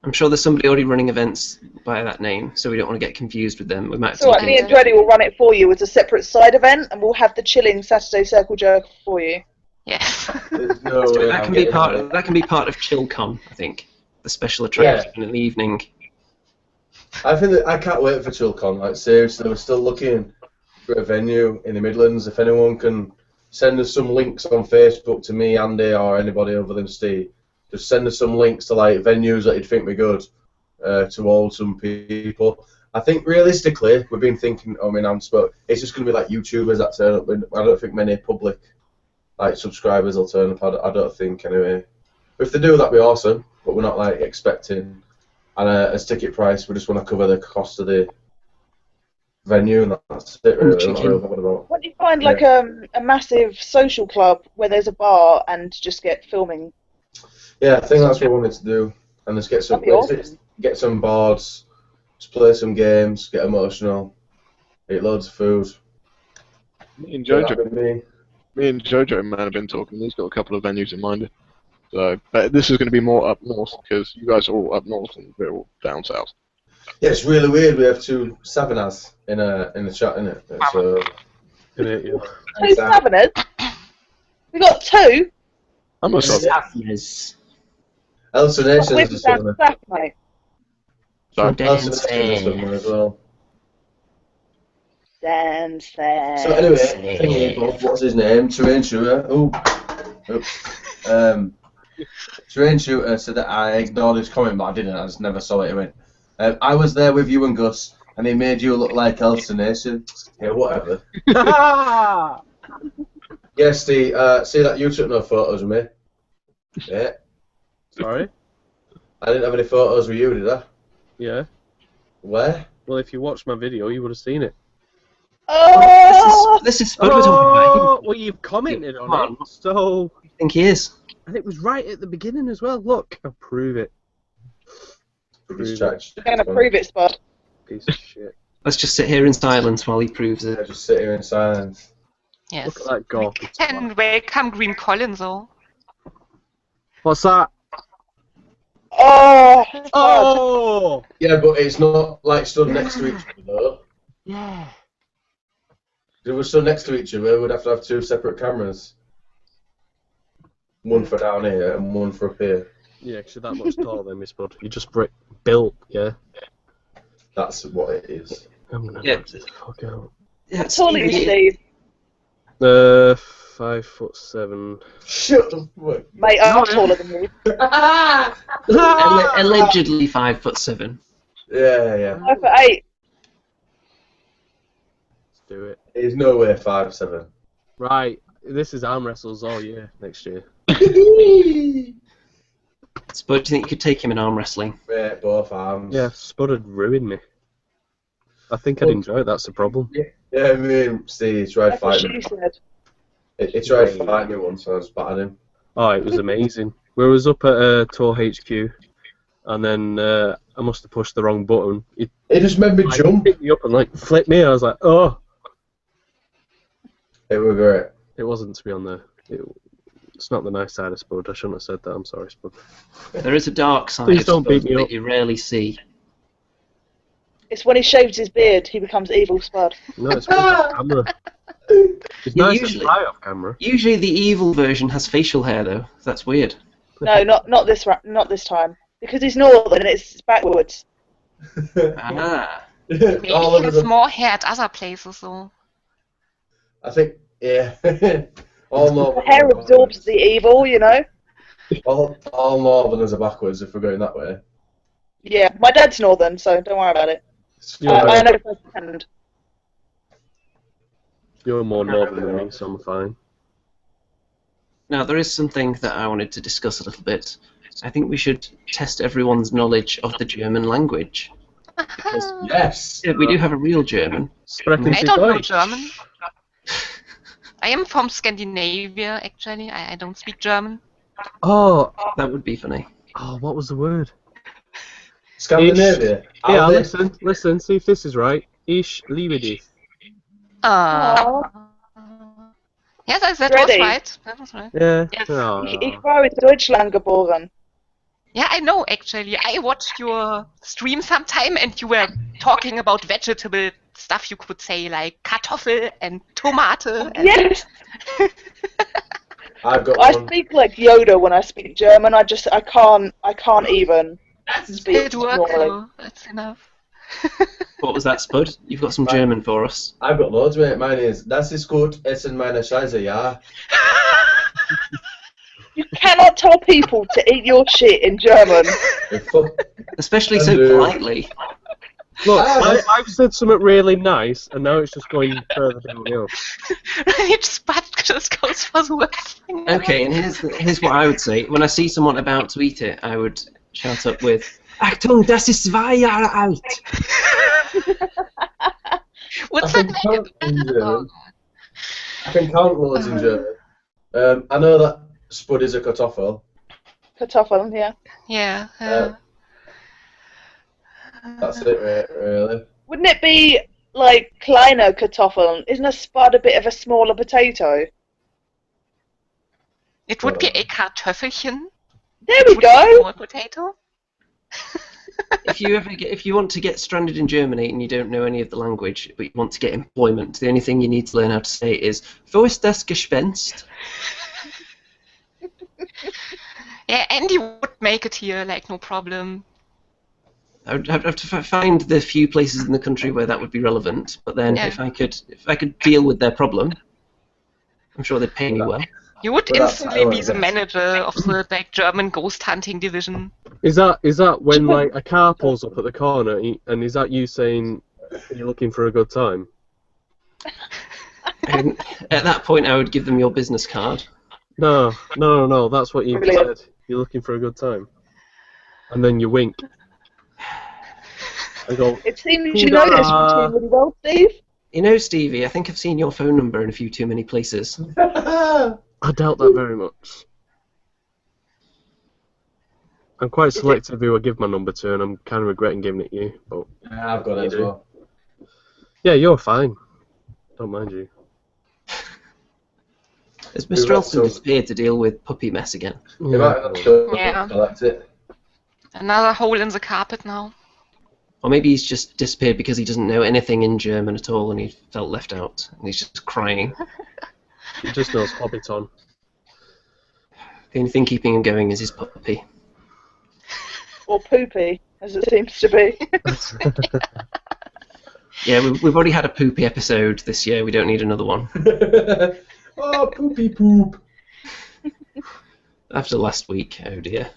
I'm sure there's somebody already running events by that name, so we don't want to get confused with them. We might have It's alright, to me and Dreddy will run it for you as a separate side event, and we'll have the chilling Saturday Circle Jerk for you. Yes. There's no way that I'm can be getting part it. of ChillCon, I think. The special attraction in the evening. I think that I can't wait for ChillCon. Like seriously, we're still looking for a venue in the Midlands. If anyone can send us some links on Facebook to me, Andy, or anybody other than Steve, just send us some links to like venues that you'd think be good to hold some people. I think realistically, we've been thinking. I mean, it's just going to be like YouTubers that turn up. I don't think many public like subscribers will turn up. I don't think anyway. But if they do, that'd be awesome. But we're not like expecting. And as ticket price, we just want to cover the cost of the venue, and that's it. Really. Chicken. Not really bothered about. What do you find like a massive social club where there's a bar and just get filming? Yeah, I think that's what we wanted to do, and just get some That'd be awesome. get some boards, just play some games, get emotional, eat loads of food. Me and That'd Jojo, be me. might have been talking. He's got a couple of venues in mind. So, but this is going to be more up north because you guys are all up north and we're all down south. Yeah, it's really weird. We have two Savinas in the chat, innit? So Yeah. Two Savannahs? We got two? I must have. Saffness. Elsa Nations We're is down somewhere. south, mate. Sorry. Elsa Nations is somewhere as well. Dance there. So anyway, thingy, Bob, what's his name? Terrain Shooter. Terrain Shooter said that I ignored his comment, but I didn't. I just never saw it. He went, I was there with you and Gus and he made you look like hallucination. Yeah, whatever. Yeah, Steve, see that you took no photos of me? Yeah. Sorry? I didn't have any photos with you, did I? Yeah. Where? Well, if you watched my video, you would have seen it. Oh! This is Spud we're talking about. Well, you've commented Come on it, so... I think he is. And it was right at the beginning as well. Look, I'll prove it. Biggest chat shit. I'm going to prove it, Spud. Piece of shit. Let's just sit here in silence while he proves Yeah, it. just sit here in silence. Yes. Look at that goth. And welcome Green Collin, though. What's that? Oh! Oh! Yeah, but it's not like stood next to each other, though. Yeah. If we stood next to each other, we'd have to have 2 separate cameras. One for down here and one for up here. Yeah, because you're that much taller than me, Spud. You just built, yeah? That's what it is. I'm gonna Yeah. fuck out. Yeah, Tall are you, Steve? 5'7". Shut the fuck. Mate, I'm taller than you. Allegedly 5'7". Yeah. 5'8". Let's do it. He's nowhere 5'7". Right, this is arm wrestles all year next year. Spud, do you think you could take him in arm wrestling? Yeah, both arms. Yeah, Spud had ruined me. I think I'd enjoy it, that's the problem. Yeah, me and Steve tried That's what fighting she me. said. He tried fighting me once and I just battered him. Oh, it was amazing. We was up at Tor HQ, and then I must have pushed the wrong button. It just made me jump. Picked me up and flipped me. I was like, oh. It was great. It wasn't to be on the. It's not the nice side of Spud. I shouldn't have said that. I'm sorry, Spud. There is a dark side Please of don't Spud beat me that up. you rarely see. It's when he shaves his beard, he becomes evil Spud. No, it's off camera. It's Yeah, nice usually- to fly off camera. Usually the evil version has facial hair, though. That's weird. No, not this time. Because he's northern and it's backwards. Ah. Maybe All he of has them. more hair at other places, though. I think, yeah. All The Northerners hair are absorbs backwards. the evil, you know? All Northerners are backwards if we're going that way. Yeah, my dad's northern, so don't worry about it. Yeah. I know firsthand. You're more northern than me, so I'm fine. Now, there is something that I wanted to discuss a little bit. I think we should test everyone's knowledge of the German language. Because Yes! yeah, we do have a real German. Sprechen I Sie don't know Deutsch? German. I am from Scandinavia, actually. I don't speak German. Oh, That would be funny. what was the word? Scandinavia. Yeah, Aldi. listen, see if this is right. Ich liebe dich. Yes, that was Ready. right. That was right. Yeah. Yes. Oh. Ich war in Deutschland geboren. Yeah, I know, actually. I watched your stream sometime and you were talking about vegetable stuff you could say, like Kartoffel and Tomate. And Yes! I've got I one. speak like Yoda when I speak German. I can't even speak Good work, normally. though. That's enough. What was that, Spud? You've got some German for us. I've got loads, mate. Mine is, das ist gut, essen meine Scheiße, ja. You cannot tell people to eat your shit in German. Especially so And, politely. Look, I've said something really nice, and now it's just going further downhill. Spud just goes for the worst thing. Okay, and here's what I would say. When I see someone about to eat it, I would shout up with, Achtung, das ist 2 Jahre alt. What's I that can make? count in German. I can count loads in German. I know that Spud is a Kartoffel. Kartoffeln, yeah. Yeah. That's it, mate, really. Wouldn't it be like kleiner Kartoffeln? Isn't a spud a bit of a smaller potato? It would be a Kartoffelchen. There we Would be go. more potato. If you want to get stranded in Germany and you don't know any of the language, but you want to get employment, the only thing you need to learn how to say is, Wo ist das Gespenst? Yeah, Andy would make it here, like, no problem. I would have to find the few places in the country where that would be relevant. But then, Yeah. if I could deal with their problem, I'm sure they'd pay me well. You would Well, that's instantly be Irish. the manager of the like German ghost hunting division. Is that when like a car pulls up at the corner, and is that you saying, Are you looking for a good time? And at that point, I would give them your business card. No. That's what you said. You're looking for a good time. And then you wink. I go, It seems you know this routine really well, Steve. You know, Stevie, I think I've seen your phone number in a few too many places. I doubt that very much. I'm quite selective who I give my number to, and I'm kind of regretting giving it you. But Yeah, I've got it as well. yeah, you're fine. Don't mind you. Has Mr. Elton disappeared to deal with puppy mess again? Yeah. Collect it. Another hole in the carpet now. Or maybe he's just disappeared because he doesn't know anything in German at all and he felt left out and he's just crying. He just knows Hobbiton. The only thing keeping him going is his puppy. Or poopy, as it seems to be. Yeah, we've already had a poopy episode this year. We don't need another one. Oh, poopy poop. After last week, oh dear.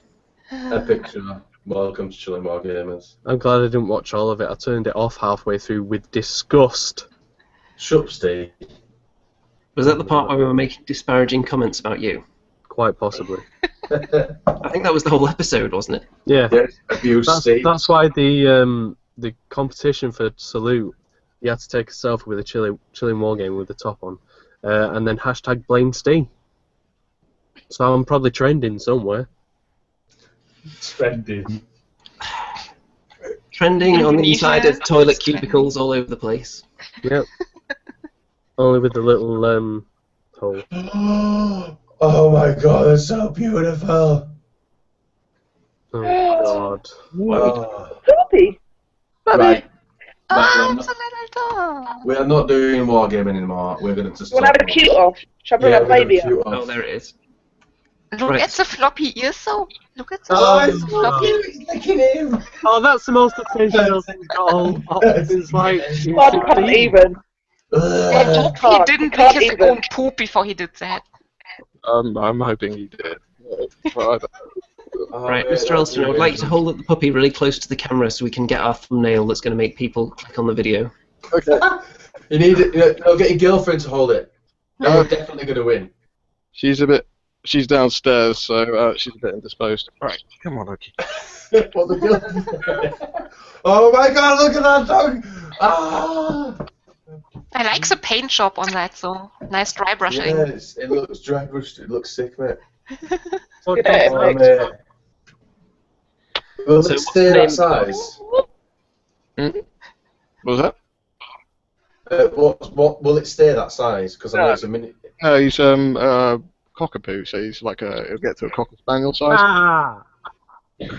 Epic show. Welcome to Chilling Wargamers. I'm glad I didn't watch all of it. I turned it off halfway through with disgust. Shut up, Steve. Was that the part where we were making disparaging comments about you? Quite possibly. I think that was the whole episode, wasn't it? Yeah. Yes, abuse Steve. That's why the competition for Salute, you had to take a selfie with a chilling wargame with the top on, and then hashtag blame Steve. So I'm probably trending somewhere. Trending on the inside of toilet cubicles all over the place. Yep. Only with the little hole. Oh my god, that's so beautiful. Oh god. Oh. Poopy. Right. Oh, it's a little dog. We are not doing Wargaming anymore. We're going to just. You want to have a cute off? Shall I bring a baby up? Oh, there it is. Look Right. at the floppy ears, though. Look at the Oh, He's licking him. Oh, that's the most attention those things got all since like. God, can't even. He didn't lick his own poop before he did that. I'm hoping he did. But Right, Mr. Elston, I would like you to hold up the puppy really close to the camera so we can get our thumbnail that's going to make people click on the video. okay. You need it. No, get your girlfriend to hold it. No, we're definitely going to win. She's downstairs, so she's a bit indisposed. Right, come on, Oki. What the girl? Oh my god, look at that dog! Ah! I like the paint job on that, so nice dry brushing. Yes, it looks dry brushed. It looks sick, mate. Yeah, Oh, mate. Will So it what's stay the that name? size? What was that? What will it stay that size? Because I know it's a mini. No, he's cockapoo, so he's like he'll get to a cocker spaniel size. Ah! It's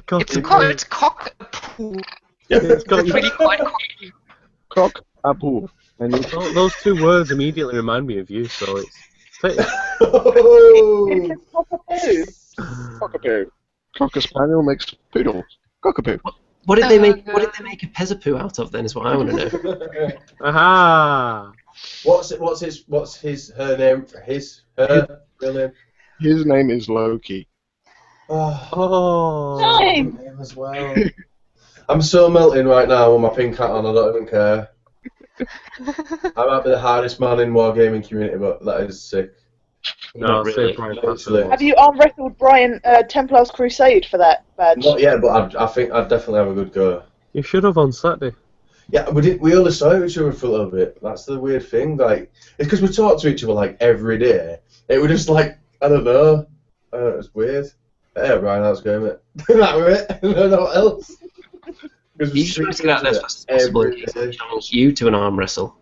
called cockapoo. It's got It's really called cockapoo. Cockapoo. And he's those two words immediately remind me of you, so it's. Oh! cockapoo. Cocker spaniel makes poodle. Cockapoo. What did they make? What did they make a Pezapoo out of? Then is what I want to know. Aha! What's her name? Her real name? His name is Loki. Oh. Name. Name as well. I'm so melting right now with my pink hat on. I don't even care. I might be the hardest man in Wargaming community, but that is sick. No, Not really. say Brian Literally. Have you arm wrestled Brian Templar's Crusade for that badge? Not yet, but I think I'd definitely have a good go. You should have on Saturday. Yeah, we only saw each other for a little bit. That's the weird thing. Like, it's because we talk to each other like every day. It was just like, I don't know. It was weird. Hey, Brian, how's it going, mate? That was it. I don't know what else. You should get out there as fast as possible and challenge you to an arm wrestle.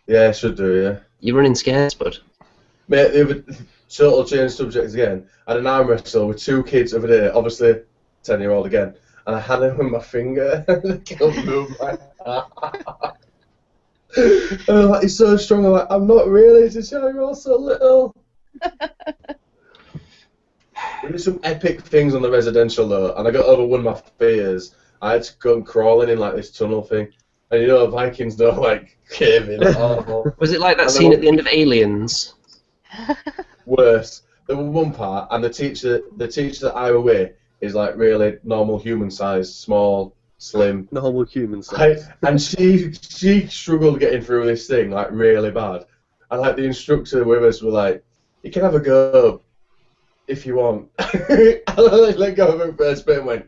Yeah, I should do, yeah. You're running scares, bud. Mate, the other total change subjects again. I had an arm wrestle with two kids over there, obviously 10-year-old again, and I had him with my finger. I can't move my arm. And I'm like, he's so strong. I'm like, I'm not really. It's just you're all so little. We did some epic things on the residential though, and I got over one of my fears. I had to go crawling in like this tunnel thing, and you know Vikings don't like cave in. Awful. Was it like that And scene then at the end of Aliens? Worse. There was one part, and the teacher that I were with is like really normal human size, small, slim. Normal human size. And she struggled getting through this thing like really bad. And like the instructor with us were like, "You can have a go if you want." And I let go of her first bit and went,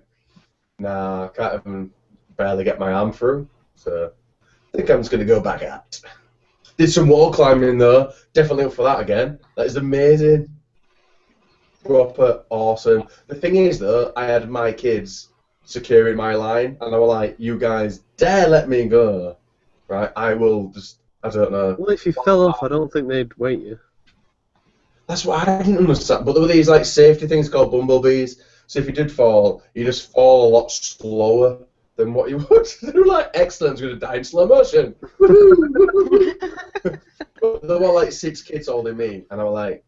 "Nah, I can't even barely get my arm through. So I think I'm just gonna go back out." Did some wall climbing though. Definitely up for that again. That is amazing. Proper awesome. The thing is though, I had my kids securing my line, and I was like, "You guys dare let me go, right? I will just, I don't know." Well, if you fell off, I don't think they'd wait you. That's what I didn't understand. But there were these like safety things called bumblebees. So if you did fall, you just fall a lot slower than what you would. They were like, "Excellent, I'm going to die in slow motion." But there were like 6 kids holding me, and I was like,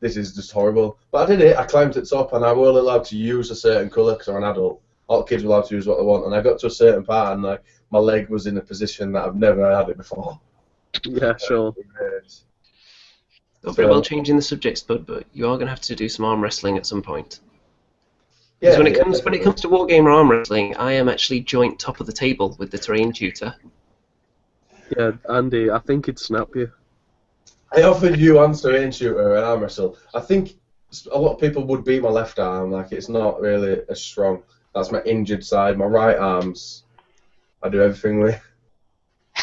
"This is just horrible." But I did it. I climbed to the top, and I was only allowed to use a certain colour because I'm an adult. All the kids were allowed to use what they want, and I got to a certain part, and like my leg was in a position that I've never had it before. Yeah, sure. Not very well changing the subject, Spud, but you are going to have to do some arm wrestling at some point. Yeah, when it comes to Wargamer arm wrestling, I am actually joint top of the table with the terrain tutor. Yeah, Andy, I think he'd snap you. I offered you and terrain shooter an arm wrestle. I think a lot of people would beat my left arm. Like it's not really as strong. That's my injured side. My right arm's I do everything with.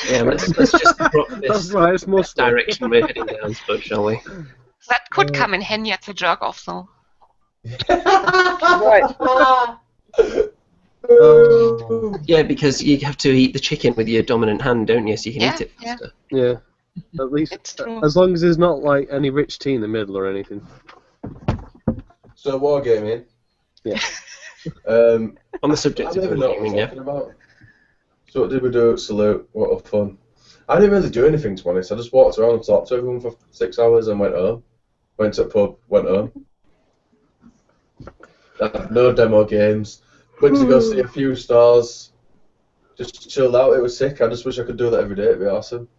Yeah, let's just drop this That's right, it's most direction we're heading down, Spud, shall we? That could come in handy at the jerk off, though. Right. Yeah, because you have to eat the chicken with your dominant hand, don't you? So you can Yeah, eat it faster. Yeah. At least, It's true. as long as there's not like any rich tea in the middle or anything. So wargaming. Yeah. On the subject I of don't even know what wargaming, we're yeah. talking about. So what did we do at Salute? What a fun. I didn't really do anything, to be honest. I just walked around and talked to everyone for 6 hours and went home. Went to a pub, went home. No demo games. Went to go see a few stars. Just chilled out. It was sick. I just wish I could do that every day. It'd be awesome.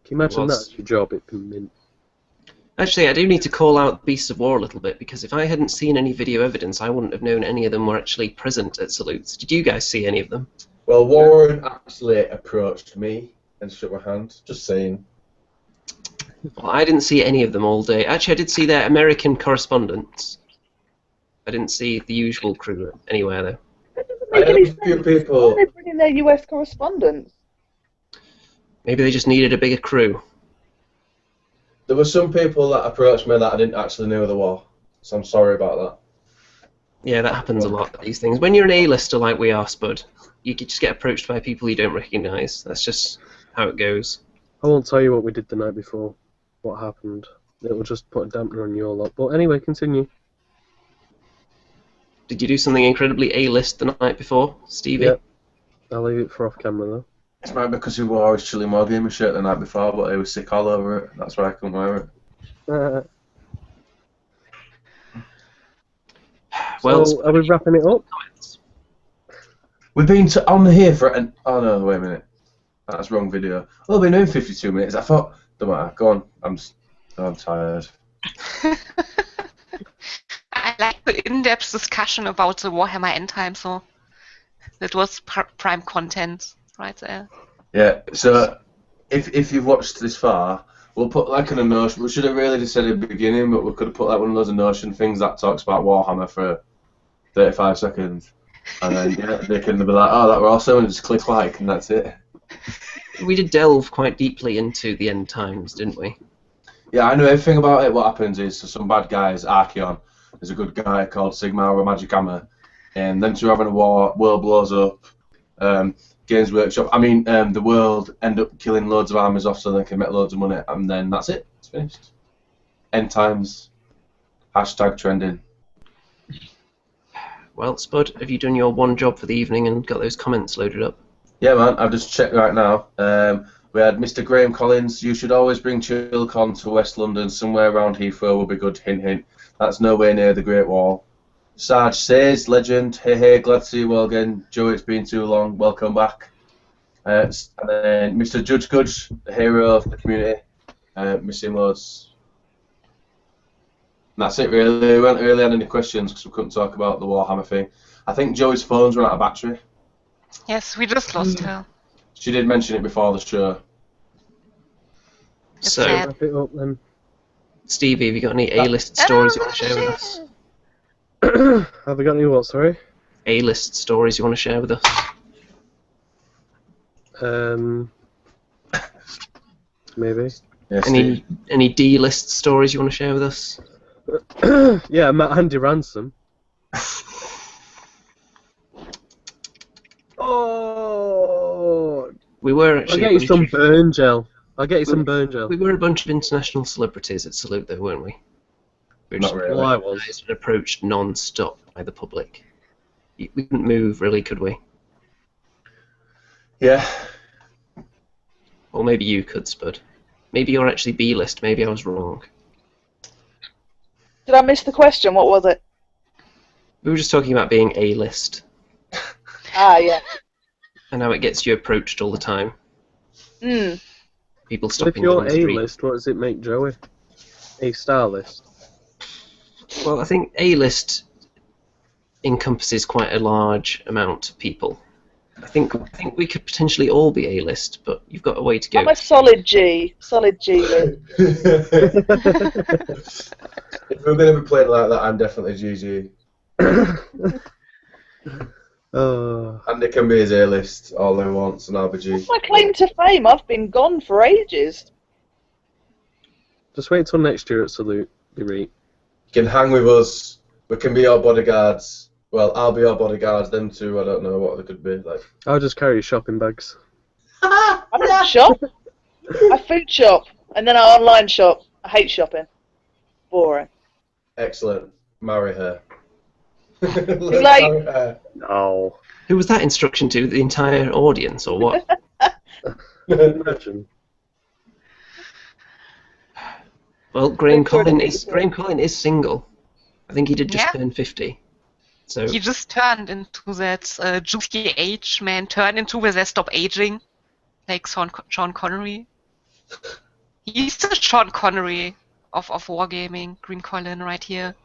Can you imagine Was. that's your job? It'd be mint. Actually, I do need to call out Beasts of War a little bit, because if I hadn't seen any video evidence, I wouldn't have known any of them were actually present at Salutes. Did you guys see any of them? Well, Warren actually approached me and shook my hand. Just saying. Well, I didn't see any of them all day. Actually, I did see their American correspondents. I didn't see the usual crew anywhere, though. I had a few people. Why are they bringing their US correspondents? Maybe they just needed a bigger crew. There were some people that approached me that I didn't actually know there were. So I'm sorry about that. Yeah, that happens a lot, these things. When you're an A-lister like we are, Spud, you could just get approached by people you don't recognise. That's just how it goes. I won't tell you what we did the night before, what happened. It will just put a dampener on your lot. But anyway, continue. Did you do something incredibly A-list the night before, Stevie? Yep. I'll leave it for off camera though. It's might because he wore his Chilling Wargamer shirt the night before, but he was sick all over it. That's why I couldn't wear it. Well, so, are we wrapping it up? comments. We've been on here for an. Oh no, wait a minute. That's wrong video. Oh, we've been doing 52 minutes. I thought. Don't matter. Go on. I'm tired. I like the in-depth discussion about the Warhammer end time, so that was prime content right there. Yeah. So, if you've watched this far, we'll put like an Notion. We should have really just said at the beginning, but we could have put like one of those Notion things that talks about Warhammer for 35 seconds, and then yeah, they can be like, "Oh, that were awesome," and just click like, and that's it. We did delve quite deeply into the end times, didn't we? Yeah, I know everything about it. What happens is, so some bad guys, Archeon, there's a good guy called Sigmar with a magic hammer, and then they're having a war, world blows up, Games Workshop, the world end up killing loads of armies off so they can make loads of money, and then that's it, it's finished. End times, hashtag trending. Well, Spud, have you done your one job for the evening and got those comments loaded up? Yeah, man, I've just checked right now. We had Mr. Graham Collins. You should always bring Chilcon to West London. Somewhere around Heathrow will be good. Hint, hint. That's nowhere near the Great Wall. Sarge says, legend. Hey, glad to see you all again. Joe, it's been too long. Welcome back. And then Mr. Judge Gudge, the hero of the community. Miss him loads. And that's it, really. We haven't really had any questions because we couldn't talk about the Warhammer thing. I think Joey's phone's run out of battery. Yes, we just lost her. She did mention it before the show. It's So, sad. Wrap it up then. Stevie, have you got any A-list stories you want to share with us? Have we got any what, sorry? A-list stories you want to share with us? Maybe. Yeah, Any D-list stories you want to share with us? Yeah, I met Andy Ransom. Oh! We were I'll actually. get you some burn gel. I'll get you some burn gel. We were a bunch of international celebrities at Salute, though, weren't we? We were Not just really. Well, I was. recognised and approached non-stop by the public. We couldn't move, really, could we? Yeah. Or maybe you could, Spud. Maybe you're actually B-list. Maybe I was wrong. Did I miss the question? What was it? We were just talking about being A-list Ah, yeah. and how it gets you approached all the time. Mm. People If stopping you you're on the street. A-list, what does it make Joey? A-star list. Well, I think A-list encompasses quite a large amount of people. I think we could potentially all be A-list, but you've got a way to go. I'm a solid G. Solid G list. If we're going to be playing like that, I'm definitely GG. And it can be his A-list all he wants, and I'll be G. What's my claim to fame? I've been gone for ages. Just wait till next year at Salute, Berry. You can hang with us. We can be your bodyguards. Well, I'll be your bodyguards. Them two, I don't know what they could be like. I'll just carry shopping bags. I don't shop. I food shop, and then I online shop. I hate shopping. Boring. Excellent. Marry her. Too late. No. Who was that instruction to? The entire audience, or what? Imagine. Well, Graham Collin is single. I think he did just turn 50. So He just turned into that juicy age man turned into where they stop aging, like Sean Connery. He's the Sean Connery of wargaming, Green Collin right here.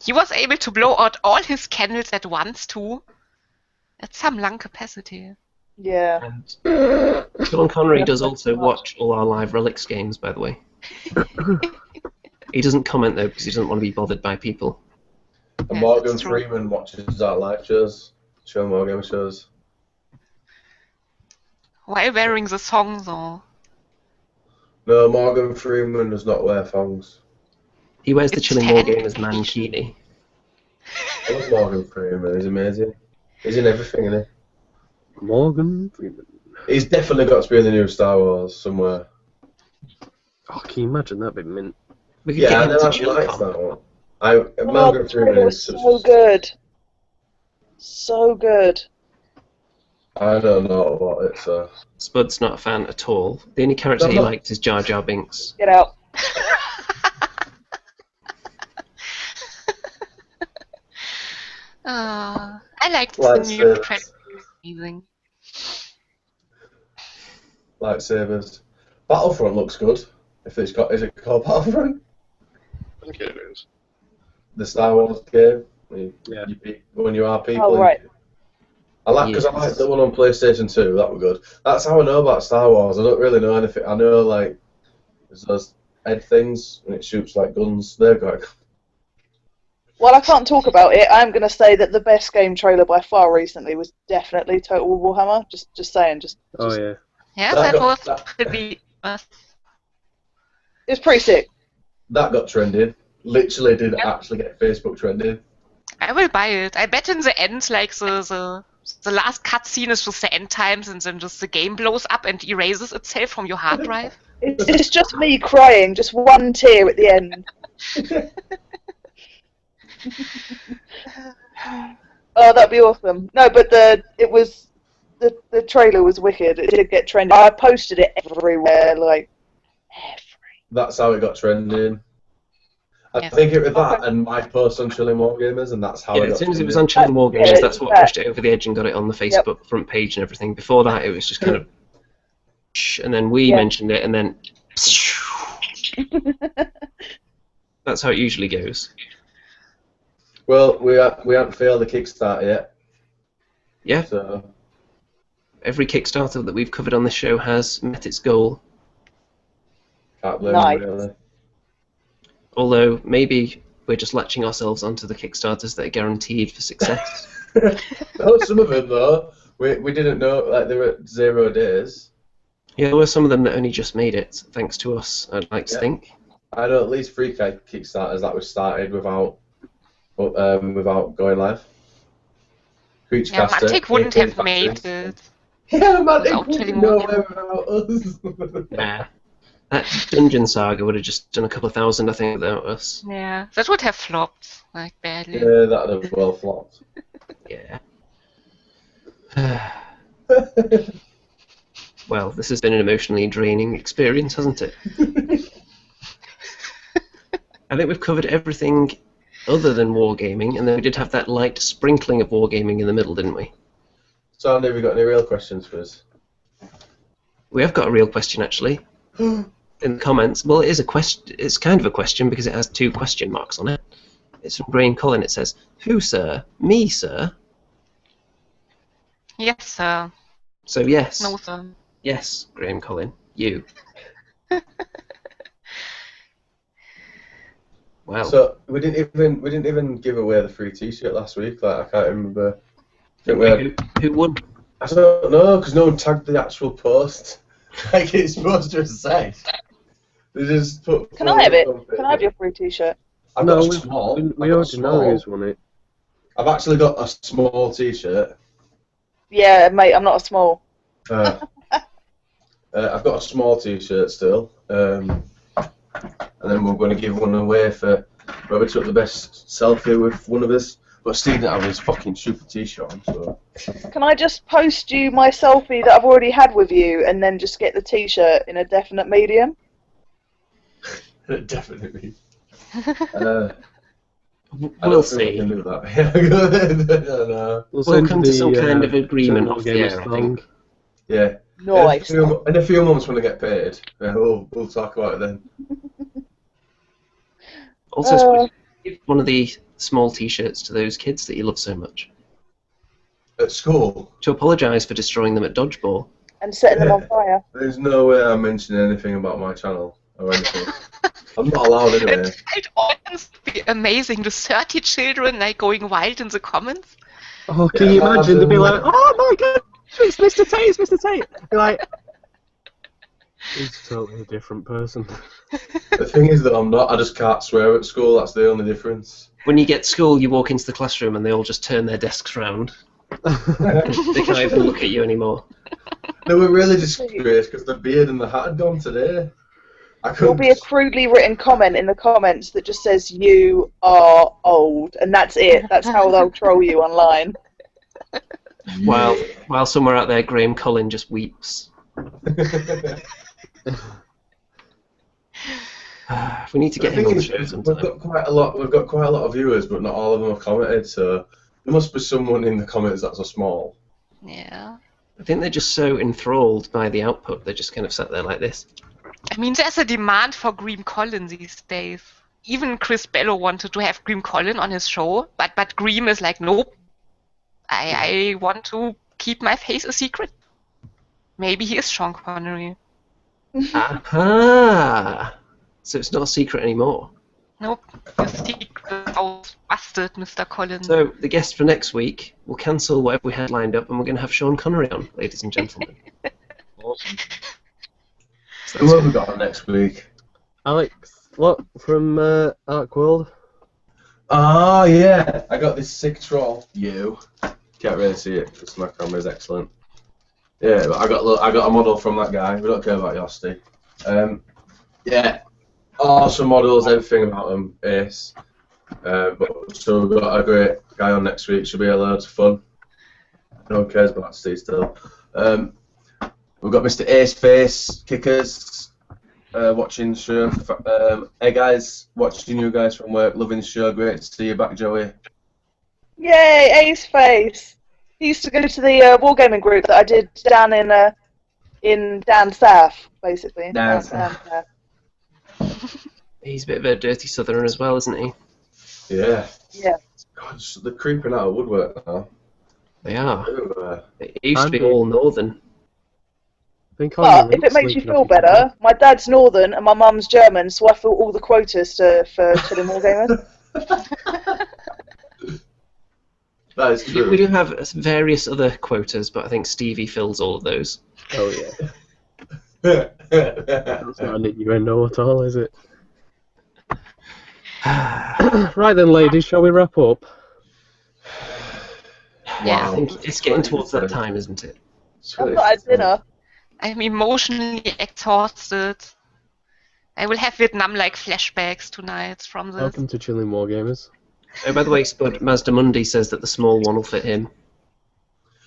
He was able to blow out all his candles at once too. That's some lung capacity. Yeah. and Sean Connery does also watch all our live Relics games, by the way. He doesn't comment though because he doesn't want to be bothered by people. And Yes, Morgan that's true. Freeman watches our live shows. Show Morgan shows. While wearing the song though. No, Morgan Freeman does not wear thongs. He wears the It's Chilling tan. Wargamers mankini. I love Morgan Freeman. He's amazing. He's in everything, isn't Morgan Freeman. he? He's definitely got to be in the new Star Wars somewhere. Oh, can you imagine that'd be mint? We could Yeah, I get him to never liked ChillyCon. that one. Oh, Morgan the Freeman trailer is was such. so good. So good. I don't know about it, so. Spud's not a fan at all. The only character he liked is Jar Jar Binks. Get out. I liked the Lightsabers. new trailer. Amazing. Lightsabers. Battlefront looks good. If it's got, is it called Battlefront? I think it is. The Star Wars game. Yeah. You beat when you are people. Oh, right. I like because I like the one on PlayStation 2. That was good. That's how I know about Star Wars. I don't really know anything. I know like there's those head things and it shoots like guns. They're good. While I can't talk about it, I'm going to say that the best game trailer by far recently was definitely Total Warhammer. Just saying. Oh yeah. Yeah, That that got- was pretty. It's pretty sick. That got trending. Literally did actually get Facebook trending. I will buy it. I bet in the end, like the last cutscene is just the end times, and then just the game blows up and erases itself from your hard drive. It's just me crying, just one tear at the end. Oh, that'd be awesome. No, but the trailer was wicked. It did get trending. I posted it everywhere, like That's how it got trending. I Yes. think it was that and my post on Chilling Wargamers, and that's how Yeah, it got as soon as it was trending. on Chilling Wargamers, Yeah, that's what yeah. pushed it over the edge and got it on the Facebook front page and everything. Before that, it was just kind of, and then we Yeah. mentioned it, and then that's how it usually goes. Well, we haven't failed the Kickstarter yet. Yeah. So Every Kickstarter that we've covered on this show has met its goal. can't blame Nice. them, really. Although maybe we're just latching ourselves onto the Kickstarters that are guaranteed for success. No, some of them though, we didn't know, like they were at 0 days. Yeah, there were some of them that only just made it, thanks to us, I'd like to think. I know at least 3 Kickstarters that were started without going live. Yeah, Creaturecaster, Mantic wouldn't Alien have made Factory. it. Yeah, Mantic without wouldn't killing know Wargamers. without us. Yeah. That Dungeon Saga would have just done a couple of thousand, I think, without us. Yeah, that would have flopped, like, badly. Yeah, that would have well flopped. Yeah. Well, this has been an emotionally draining experience, hasn't it? I think we've covered everything other than wargaming, and then we did have that light sprinkling of wargaming in the middle, didn't we? So, Andy, have you got any real questions for us? We have got a real question, actually. In the comments. Well, it is a question. It's kind of a question because it has 2 question marks on it. It's from Graham Collin. It says, "Who, sir? Me, sir?" Yes, sir. So yes. No, sir. Yes, Graham Collin. You. Wow. So we didn't even give away the free T-shirt last week. Like I can't remember. I think we had, Who won? I don't know because no one tagged the actual post. Like it's supposed to have said. They just put. Can I have it? Can I have your free T-shirt? I've got a small. We already know who's won it. I've actually got a small T-shirt. Yeah, mate, I'm not a small. I've got a small T-shirt still, and then we're going to give one away for whoever took the best selfie with one of us. But Steve didn't have his fucking stupid T-shirt on, so. Can I just post you my selfie that I've already had with you, and then just get the T-shirt in a definite medium? Definitely. We'll see. Can do that. Yeah, go ahead. I don't know. We'll come to some kind of agreement off the air, I think. Yeah. Nice. In a few months when I get paid, we'll talk about it then. Also, give one of the small T-shirts to those kids that you love so much. At school? To apologise for destroying them at dodgeball. And setting them on fire. There's no way I'm mentioning anything about my channel or anything. I'm not allowed anyway. It always be amazing. The 30 children like going wild in the comments. Oh, can you imagine? They'd be like, "Oh my god, it's Mr. Tate, it's Mr. Tate." Be like, he's a totally different person. The thing is that I'm not. I just can't swear at school. That's the only difference. When you get to school, you walk into the classroom and they all just turn their desks round. They can't even look at you anymore. They were really disgraced because the beard and the hat had gone today. There'll be a crudely written comment in the comments that just says, "You are old," and that's it. That's how they'll troll you online. While somewhere out there, Graham Collin just weeps. We need to get him on the show sometime. We've got quite a lot of viewers, but not all of them have commented. So there must be someone in the comments that's a small. Yeah. I think they're just so enthralled by the output, they're just kind of sat there like this. I mean, there's a demand for Graham Collin these days. Even Chris Bello wanted to have Graham Collin on his show, but Graham is like, nope. I want to keep my face a secret. Maybe he is Sean Connery. Aha! So it's not a secret anymore. Nope. The secret was busted, Mr. Collin. So the guest for next week, we'll cancel whatever we had lined up and we're going to have Sean Connery on, ladies and gentlemen. Awesome. So who have we got on next week? Alex, what, from Ark World? Oh yeah, I got this sick troll. You can't really see it because my camera is excellent. Yeah, but I got a model from that guy. We don't care about Yosty. Yeah, awesome models, everything about them, ace. So we've got a great guy on next week. Should be a load of fun. No one cares about Steve still. We've got Mr. Ace Face Kickers watching the show. Hey guys, watching you guys from work, loving the show. Great to see you back, Joey. Yay, Ace Face! He used to go to the wargaming group that I did down in down south, basically. Down south. He's a bit of a dirty southerner as well, isn't he? Yeah. Yeah. God, they're creeping out of woodwork now. They are. Ooh, It used to be Andy. all northern. Think But if it makes you feel better, my dad's northern and my mum's German, so I fill all the quotas for Chilling Wargamers. that is We true. do have various other quotas, but I think Stevie fills all of those. Oh yeah. That's not an innuendo at all, is it? Right then, ladies, shall we wrap up? Yeah. I think it's getting towards that time, isn't it? I'm not at dinner. I'm emotionally exhausted. I will have Vietnam-like flashbacks tonight from this. Welcome to Chilling Wargamers. Oh, by the way, Spud, Mazda Mundi says that the small one will fit him.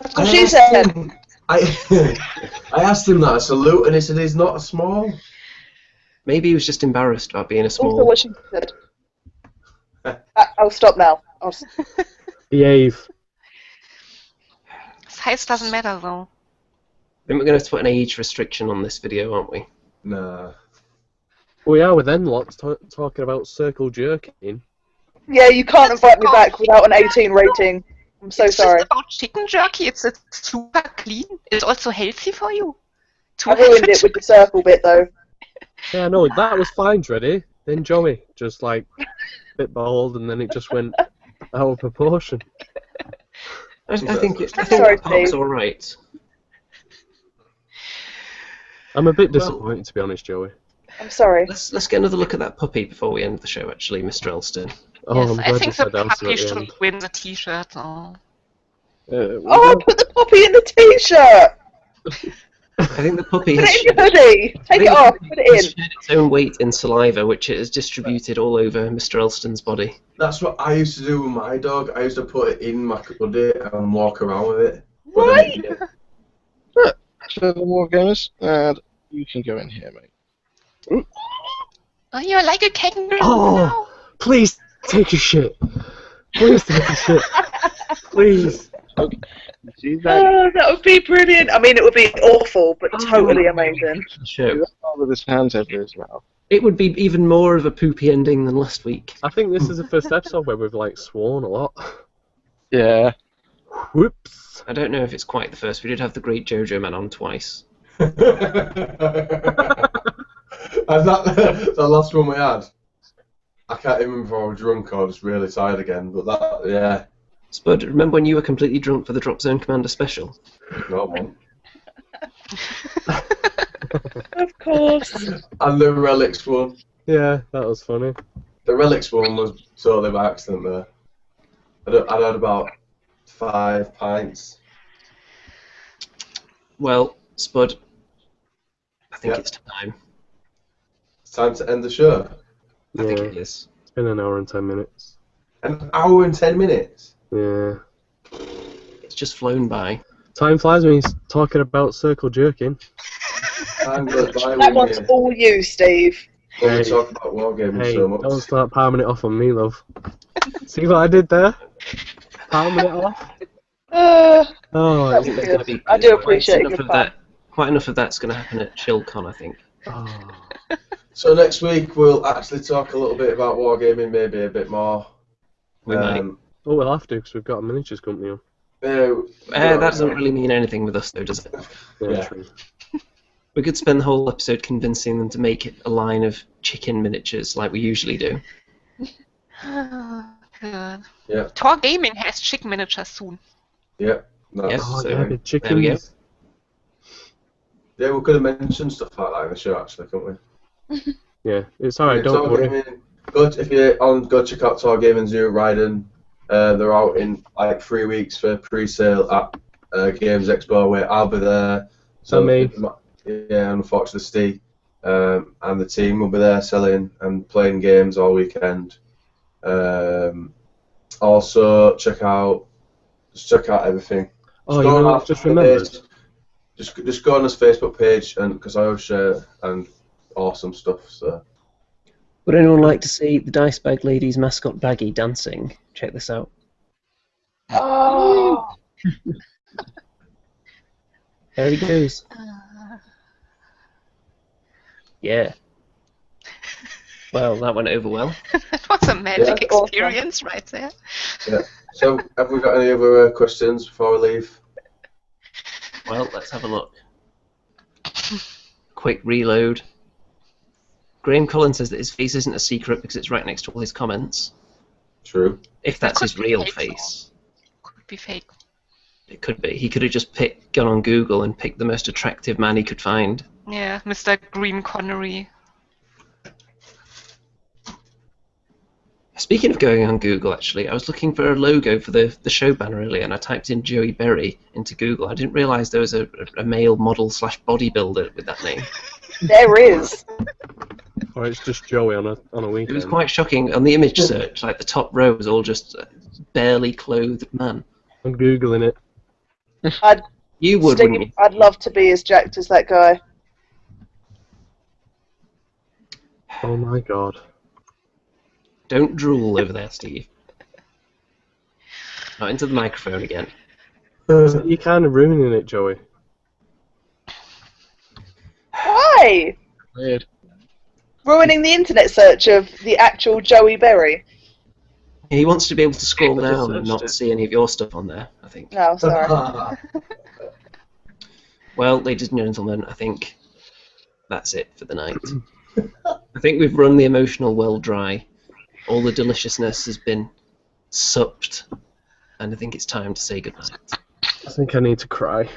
That's what she said. I asked him that, a salute, and he said he's not small. Maybe he was just embarrassed about being a Also small. what she said. I'll stop now. Behave. Size doesn't matter though. I think we're going to put an age restriction on this video, aren't we? Nah. We are with Enlots talking about circle jerking. Yeah, you can't invite me back without an 18 rating. I'm so It's sorry. just about chicken jerky. It's super clean. It's also healthy for you. I ruined it with the circle bit though. Yeah, no, that was fine, Dreddy. Then Joey just like bit bold, and then it just went out of proportion. I think Sorry, that part's Steve. all right. I'm a bit disappointed, to be honest, Joey. I'm sorry. Let's get another look at that puppy before we end the show. Actually, Mr. Elston. Oh, Yes, I'm I glad you think said the that puppy at the should end. win the t-shirt. Oh. Oh, I put the puppy in the t-shirt! I think the puppy Put has it in your hoodie! Take it off, put it has in. shared its own weight in saliva, which it has distributed all over Mr. Elston's body. That's what I used to do with my dog. I used to put it in my hoodie and walk around with it. But then Right? it- So the Wargamers, and you can go in here, mate. Oh, you're like a kangaroo Oh, now. please take a shit. Please take a shit. Please. See that? Oh, that would be brilliant. I mean, it would be awful, but totally amazing. Show. With his hands over his mouth. It would be even more of a poopy ending than last week. I think this is the first episode where we've like sworn a lot. Yeah. Whoops. I don't know if it's quite the first. We did have the great Jojo Man on twice. And that the last one we had, I can't even remember if I was drunk or just really tired again, but that, yeah. Spud, remember when you were completely drunk for the Drop Zone Commander special? No, man. Of course. And the Relics one. Yeah, that was funny. The Relics one was totally by accident there. I'd had about 5 pints. Well, Spud, I think Yep. it's time. It's time to end the show. I think Yeah. it is. It's been an hour and 10 minutes. An hour and 10 minutes. Yeah. It's just flown by. Time flies when he's talking about circle jerking. Time goes by That when one's we all you, Steve. talk about Wargaming Hey, so much. don't start palming it off on me, love. See what I did there? Palming it off? Oh, That was it's- good. I do appreciate enough your of fun. that. Quite enough of that's going to happen at ChillCon, I think. oh. So next week we'll actually talk a little bit about Wargaming, maybe a bit more. We might. Oh, we'll have to, because we've got a miniatures company on. That doesn't really mean anything with us, though, does it? Yeah, Yeah. true. We could spend the whole episode convincing them to make a line of chicken miniatures like we usually do. Good. Yeah. Tor Gaming has chicken miniatures soon. Yeah. That's Yes, Oh, so- yeah, the there we go. chickens. Yeah, we could have mentioned stuff like that in the show, actually, couldn't we? Yeah, it's alright, Yeah, don't Tor worry. Gaming, if you're on, go check out Tor Gaming Zero Ryden. They're out in like 3 weeks for pre-sale at Games Expo, where I'll be there. So me. Yeah, unfortunately, Steve and the team will be there selling and playing games all weekend. Also, check out everything. Oh, Just you go know on what our I've just remembered? page. Just go on his Facebook page, and because I always share and awesome stuff. So Would anyone like to see the Dice Bag Ladies mascot Baggy dancing? Check this out. Oh, There he goes. Yeah. Well, that went over well. That was a magic Yeah. experience right there. yeah, So, have we got any other questions before we leave? Well, let's have a look. Quick reload. Graham Cullen says that his face isn't a secret because it's right next to all his comments. True. If that's his Could be real fake, face. Could be fake. It could be. He could have just gone on Google and picked the most attractive man he could find. Yeah, Mr. Green Connery. Speaking of going on Google, actually, I was looking for a logo for the show banner earlier, and I typed in JoeyBerry into Google. I didn't realise there was a male model / bodybuilder with that name. There is. Or it's just Joey on a It weekend. was quite shocking. On the image search, like the top row was all just a barely clothed man. I'm Googling it. You would, Steve, wouldn't you? I'd love to be as jacked as that guy. Oh my god. Don't drool over there, Steve. Not into the microphone again. You're kind of ruining it, Joey. Why? Weird. Ruining the internet search of the actual JoeyBerry. He wants to be able to scroll I just down and searched not it. see any of your stuff on there, I think. No, sorry. Well, ladies and gentlemen, I think that's it for the night. I think we've run the emotional well dry. All the deliciousness has been supped, and I think it's time to say goodnight. I think I need to cry.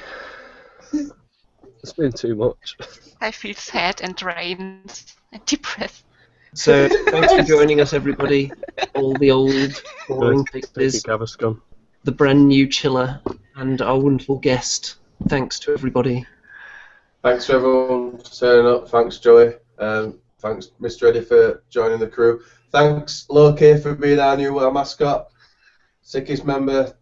It's been too much. I feel sad and drained and depressed. So, thanks for joining us, everybody. All the old, boring pictures, Gaviscon. the brand new chiller, and our wonderful guest. Thanks to everybody. Thanks for everyone for turning up. Thanks, Joey. Thanks, Mr. Eddie, for joining the crew. Thanks, Loki, for being our new mascot. Sickest member.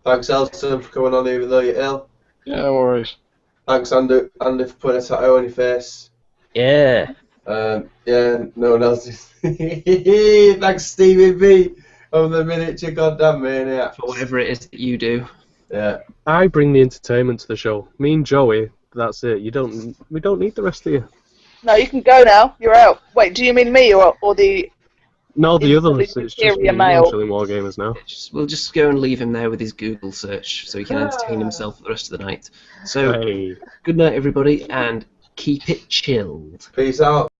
Thanks, Elton, for coming on even though you're ill. Yeah, no worries. Thanks, Andy, for putting a tattoo on your face. Yeah. Yeah, no one else is. Thanks, Stevie B, of the miniature goddamn maniac. For whatever it is that you do. Yeah. I bring the entertainment to the show. Me and Joey, that's it. We don't need the rest of you. No, you can go now. You're out. Wait, do you mean me or the... No, the It's others. the It's just me superior male. and Wargamers now. We'll just go and leave him there with his Google search so he can entertain himself for the rest of the night. So, Hey. good night, everybody, and keep it chilled. Peace out.